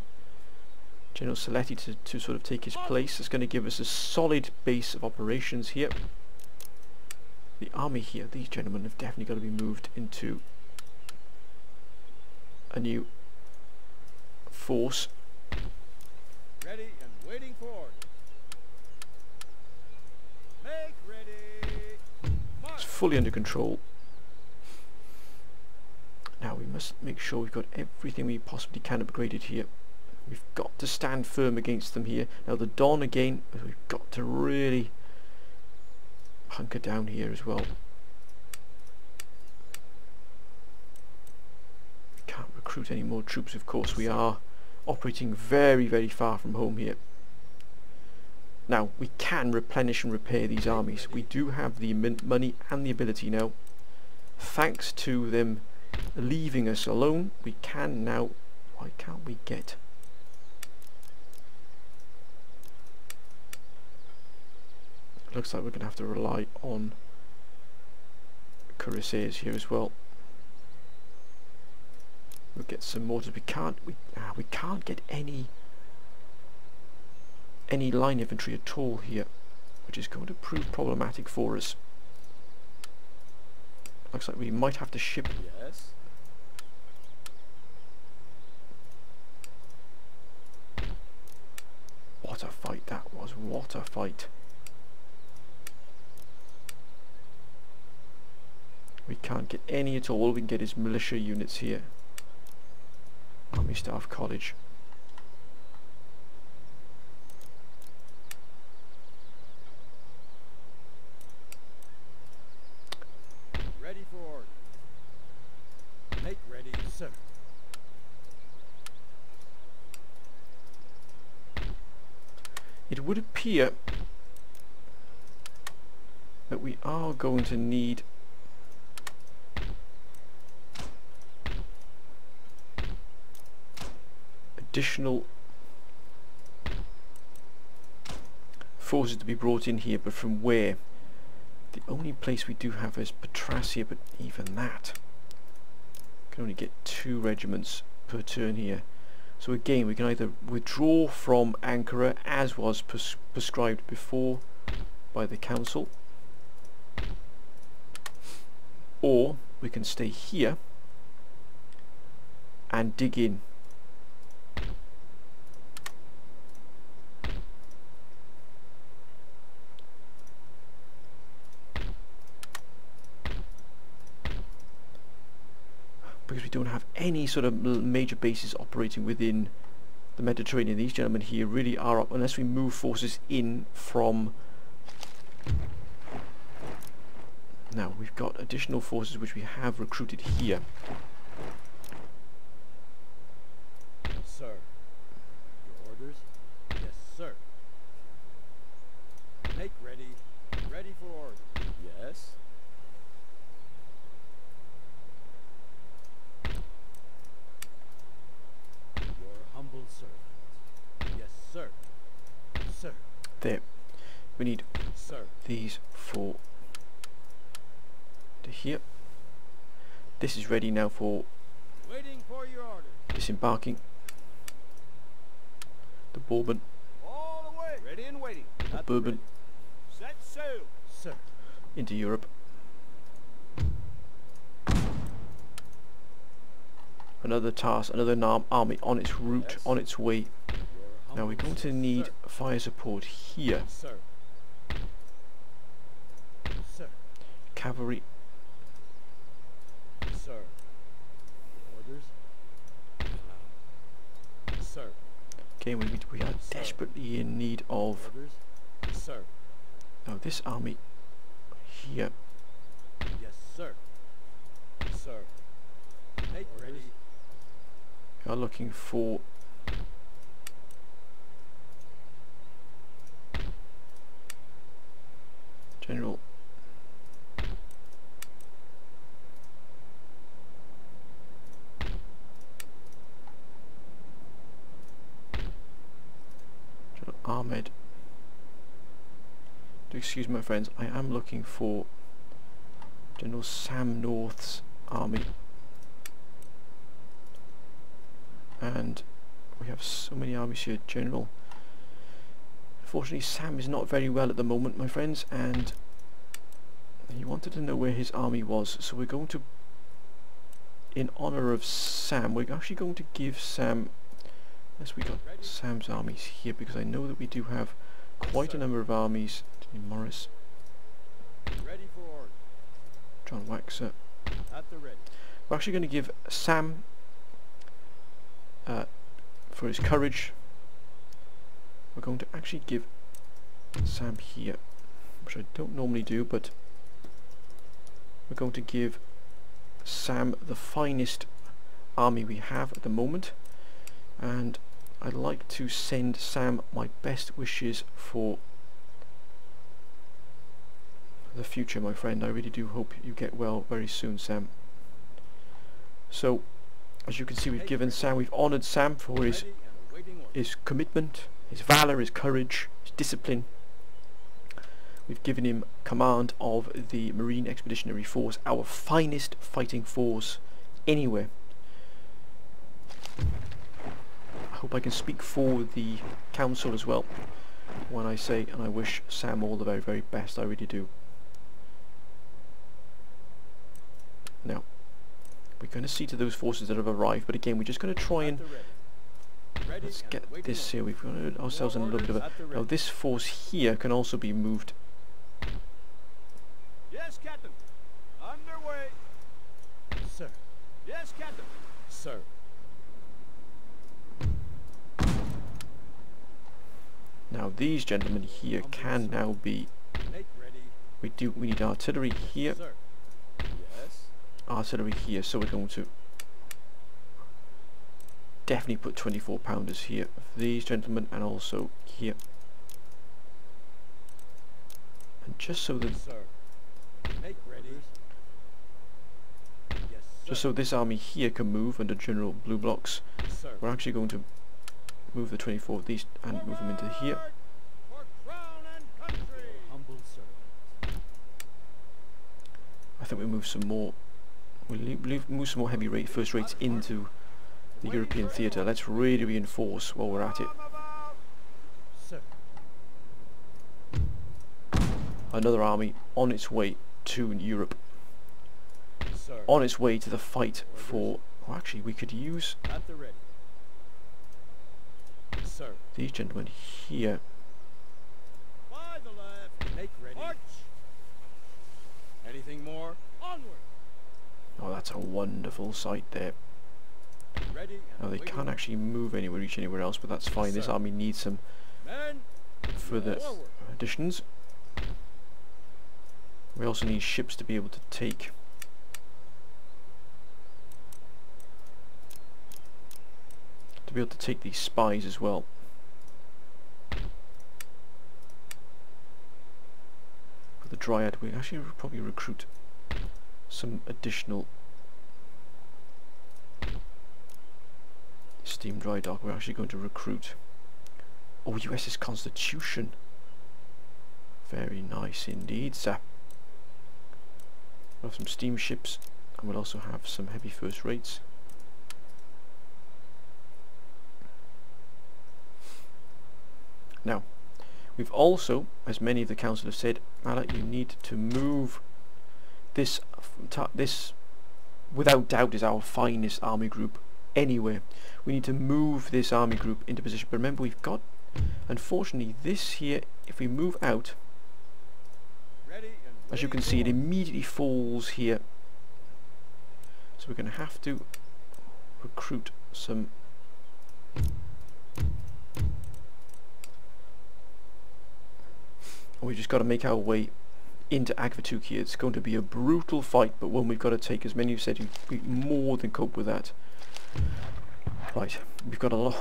General Saletti to sort of take his place. It's going to give us a solid base of operations here. The army here, these gentlemen have definitely got to be moved into a new force. Ready and waiting for orders. Make ready. It's March. fully under control. Now we must make sure we've got everything we possibly can upgraded here. We've got to stand firm against them here. Now the Don again, we've got to really hunker down here as well. We can't recruit any more troops, of course. We are operating very, very far from home here. Now, we can replenish and repair these armies. We do have the money and the ability now. Thanks to them leaving us alone, we can now... Why can't we get... Looks like we're going to have to rely on cuirassiers here as well. We'll get some mortars. We can't get any line infantry at all here, which is going to prove problematic for us. Looks like we might have to ship. Yes. What a fight that was! What a fight! We can't get any at all. All we can get is militia units here. Army Staff College. Ready for order. Make ready, sir. It would appear that we are going to need additional forces to be brought in here, but from where? The only place we do have is Petrasia, but even that can only get 2 regiments per turn here. So again, we can either withdraw from Ankara, as was prescribed before by the council, or we can stay here and dig in. Because we don't have any sort of major bases operating within the Mediterranean. These gentlemen here really are up, unless we move forces in from... Now, we've got additional forces which we have recruited here. Sir. Your orders? Yes, sir. Make ready. Ready for order. Yes. Your humble servant. Yes, sir. Sir. There. We need Sir. these 4 to here. This is ready now for Waiting for your order. disembarking the Bourbon, All the way. Ready and waiting. At the Bourbon ready. Set sail. Sir. into Europe. Another task, another army on its route, Yes. on its way. Your Now we're humble going to servant. need Sir. fire support here. Sir. Sir. Cavalry, Sir. Orders? Sir. okay, we are Sir. desperately in need of... Orders? Sir. Now this army here, Yes, sir. Sir. Make ready. we are looking for General Ahmed. Do excuse me, my friends, I am looking for General Sam North's army. And we have so many armies here. General, unfortunately Sam is not very well at the moment, my friends, and he wanted to know where his army was, so we're going to, in honor of Sam, we're actually going to give Sam, as we got Sam's armies here, because I know that we do have quite a number of armies. Morris, Ready for order. John Waxer. At the ready. We're actually going to give Sam, for his courage, we're going to actually give Sam here, which I don't normally do, but we're going to give Sam the finest army we have at the moment, and I'd like to send Sam my best wishes for the future, my friend. I really do hope you get well very soon, Sam. So, as you can see, we've honoured Sam for his commitment, his valour, his courage, his discipline. We've given him command of the Marine Expeditionary Force, our finest fighting force anywhere. I hope I can speak for the council as well when I say, and I wish Sam all the very, very best. I really do. Now, we're going to see to those forces that have arrived, but again, we're just going to try and let's get this here. We've got ourselves in a little bit of a... Now, this force here can also be moved. Yes, Captain. Underway. Sir. Yes, Captain. Sir. Now, these gentlemen here can now be... We need artillery here. Sir. Yes. Artillery here, so we're going to definitely put 24 pounders here for these gentlemen, and also here, and just so that Make ready. Yes, just so this army here can move under General Blue Blocks, sir. we're actually going to move the 24 of these and move them into here. For crown and country. Humble servant. I think we move some more. We'll move some more heavy first rates into the European theatre. Let's really reinforce while we're at it. Sir. Another army on its way to Europe, Sir. on its way to the fight for... Well, actually, we could use At the ready. Sir. these gentlemen here. By the left. Make ready. March. Anything more? Onward. Oh, that's a wonderful sight there. Ready. Now, And they waiting. can't actually reach anywhere else, but that's fine. This Sir. army needs some Men. further Forward. additions. We also need ships to be able to take these spies as well. For the Dryad, we actually probably recruit some additional steam dry dock. We're actually going to recruit USS Constitution. Very nice indeed, sir. We'll have some steamships, and we'll also have some heavy first rates. Now, we've also, as many of the council have said, Mala, you need to move this. This, without doubt, is our finest army group anywhere. We need to move this army group into position. But remember, we've got, unfortunately, this here. If we move out, Ready and as you can see, it immediately falls here. So we're going to have to recruit some. We've just got to make our way into Agvatukia. It's going to be a brutal fight, but one we've got to take. As many have said, we more than cope with that. Right, we've got a lot.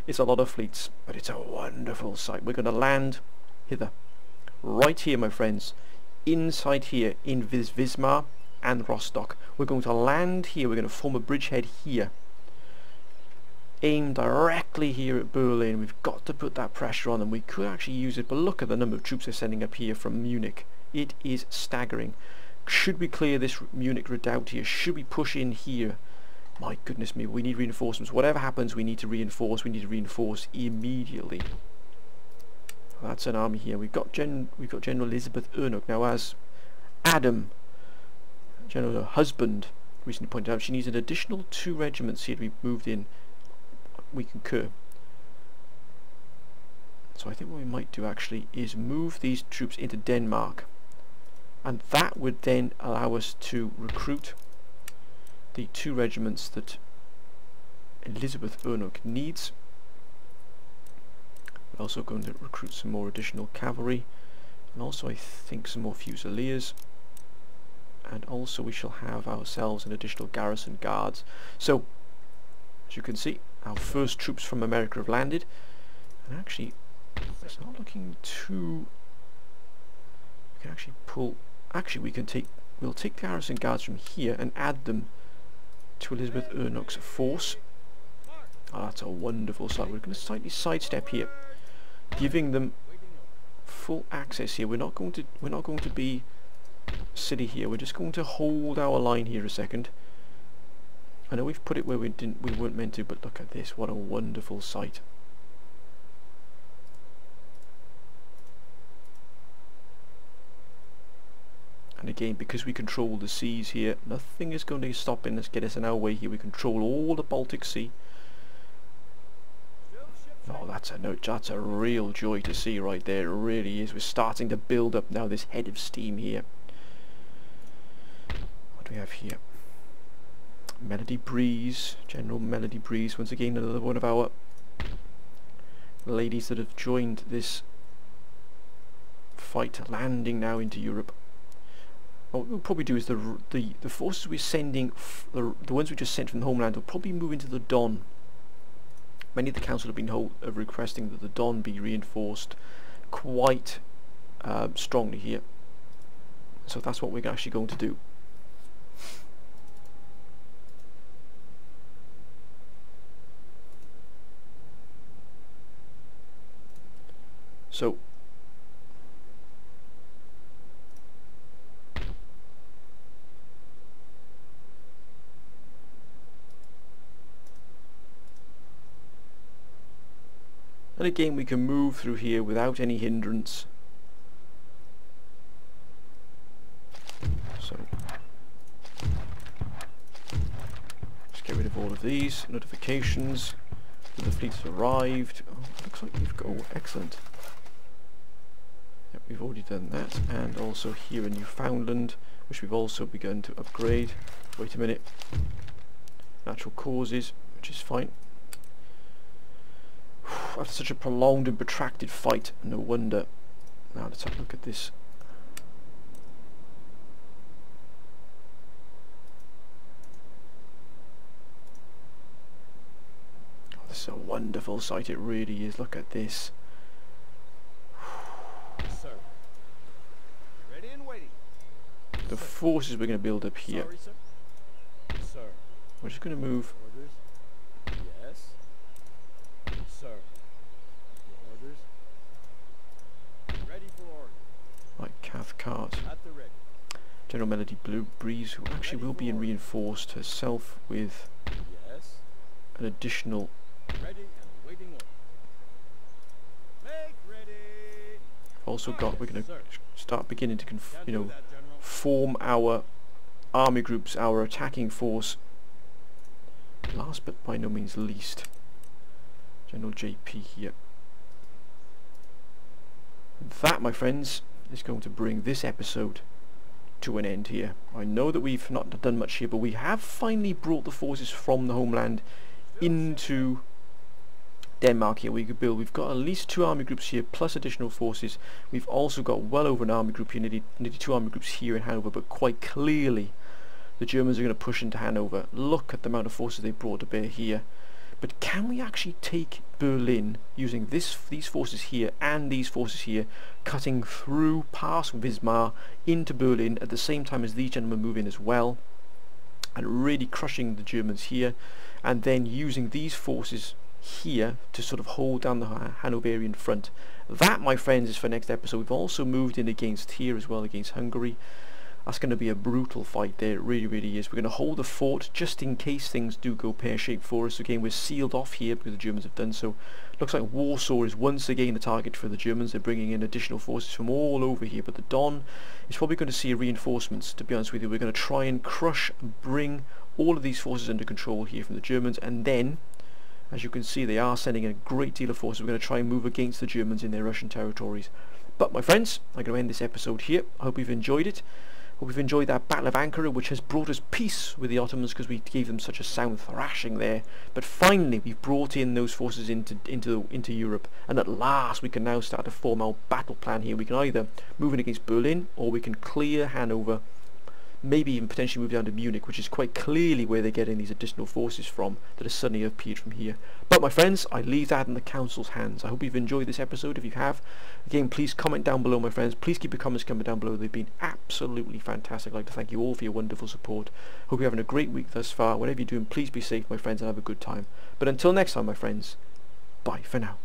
It's a lot of fleets, but it's a wonderful sight. We're going to land hither, right here, my friends, inside here in Wismar and Rostock. We're going to land here. We're going to form a bridgehead here, aim directly here at Berlin. We've got to put that pressure on them. We could actually use it, but look at the number of troops they're sending up here from Munich. It is staggering. Should we clear this Munich redoubt here? Should we push in here? My goodness me, we need reinforcements. Whatever happens, we need to reinforce. We need to reinforce immediately. That's an army here. We've got General Elizabeth Ernok. Now, as Adam, General her husband, recently pointed out, she needs an additional 2 regiments here to be moved in. We concur. So I think what we might do actually is move these troops into Denmark, and that would then allow us to recruit the 2 regiments that Elizabeth Ernok needs. We're also going to recruit some more additional cavalry, and also I think some more fusiliers, and also we shall have ourselves an additional garrison guards. So as you can see, our first troops from America have landed, and actually it's not looking too can actually pull. Actually, we'll take the garrison guards from here and add them to Elizabeth Ernok's force. Oh, that's a wonderful sight. We're going to slightly sidestep here, giving them full access here. We're not going to be silly here. We're just going to hold our line here a second. I know we've put it where we weren't meant to, but look at this. What a wonderful sight. And again, because we control the seas here, nothing is going to stop us, get us in our way here. We control all the Baltic Sea. Oh, that's a real joy to see right there. It really is. We're starting to build up now this head of steam here. What do we have here? Melody Breeze, General Melody Breeze. Once again, another one of our ladies that have joined this fight, landing now into Europe. What we'll probably do is the forces we're sending, the ones we just sent from the homeland, will probably move into the Don. Many of the council have been requesting that the Don be reinforced quite strongly here. So that's what we're actually going to do. So and again, we can move through here without any hindrance. So let's get rid of all of these notifications. The fleet's arrived. Oh, looks like we've got. Oh, excellent. Yep, we've already done that, and also here in Newfoundland, which we've also begun to upgrade. Wait a minute. Natural causes, which is fine. After such a prolonged and protracted fight, no wonder. Now let's have a look at this. Oh, this is a wonderful sight, it really is. Look at this. Yes, sir. Ready and waiting. The forces we're going to build up here. Sorry, sir. Yes, sir. We're just going to move. Orders. Yes. Sir. Orders. Ready for order. Right, Cathcart. At the ready. General Melody Breeze, who actually will be reinforced herself with Yes. an additional. Ready and waiting order. Make ready. Also got. We're going to start beginning to Can't do that, General. form our army groups, our attacking force. Last but by no means least, General JP here. That, my friends, is going to bring this episode to an end here. I know that we've not done much here, but we have finally brought the forces from the homeland into Denmark here. We've got at least 2 army groups here, plus additional forces. We've also got well over an army group here, nearly 2 army groups here in Hanover, but quite clearly the Germans are going to push into Hanover. Look at the amount of forces they brought to bear here. But can we actually take Berlin using these forces here and these forces here, cutting through past Wismar into Berlin at the same time as these gentlemen move in as well, and really crushing the Germans here, and then using these forces here to sort of hold down the Hanoverian front? That, my friends, is for next episode. We've also moved in against here as well, against Hungary. That's going to be a brutal fight there, it really, really is. We're going to hold the fort just in case things do go pear-shaped for us. Again, we're sealed off here because the Germans have done so. Looks like Warsaw is once again the target for the Germans. They're bringing in additional forces from all over here, but the Don is probably going to see reinforcements, to be honest with you. We're going to try and crush and bring all of these forces under control here from the Germans, and then, as you can see, they are sending a great deal of forces. We're going to try and move against the Germans in their Russian territories. But, my friends, I'm going to end this episode here. I hope you've enjoyed it. Hope you've enjoyed that Battle of Ankara, which has brought us peace with the Ottomans because we gave them such a sound thrashing there. But finally, we've brought in those forces into Europe, and at last we can now start to form our battle plan here. We can either move in against Berlin, or we can clear Hanover, maybe even potentially move down to Munich, which is quite clearly where they're getting these additional forces from that have suddenly appeared from here. But my friends, I leave that in the Council's hands. I hope you've enjoyed this episode. If you have, again, please comment down below, my friends. Please keep your comments coming down below. They've been absolutely fantastic. I'd like to thank you all for your wonderful support. Hope you're having a great week thus far. Whatever you're doing, please be safe, my friends, and have a good time. But until next time, my friends, bye for now.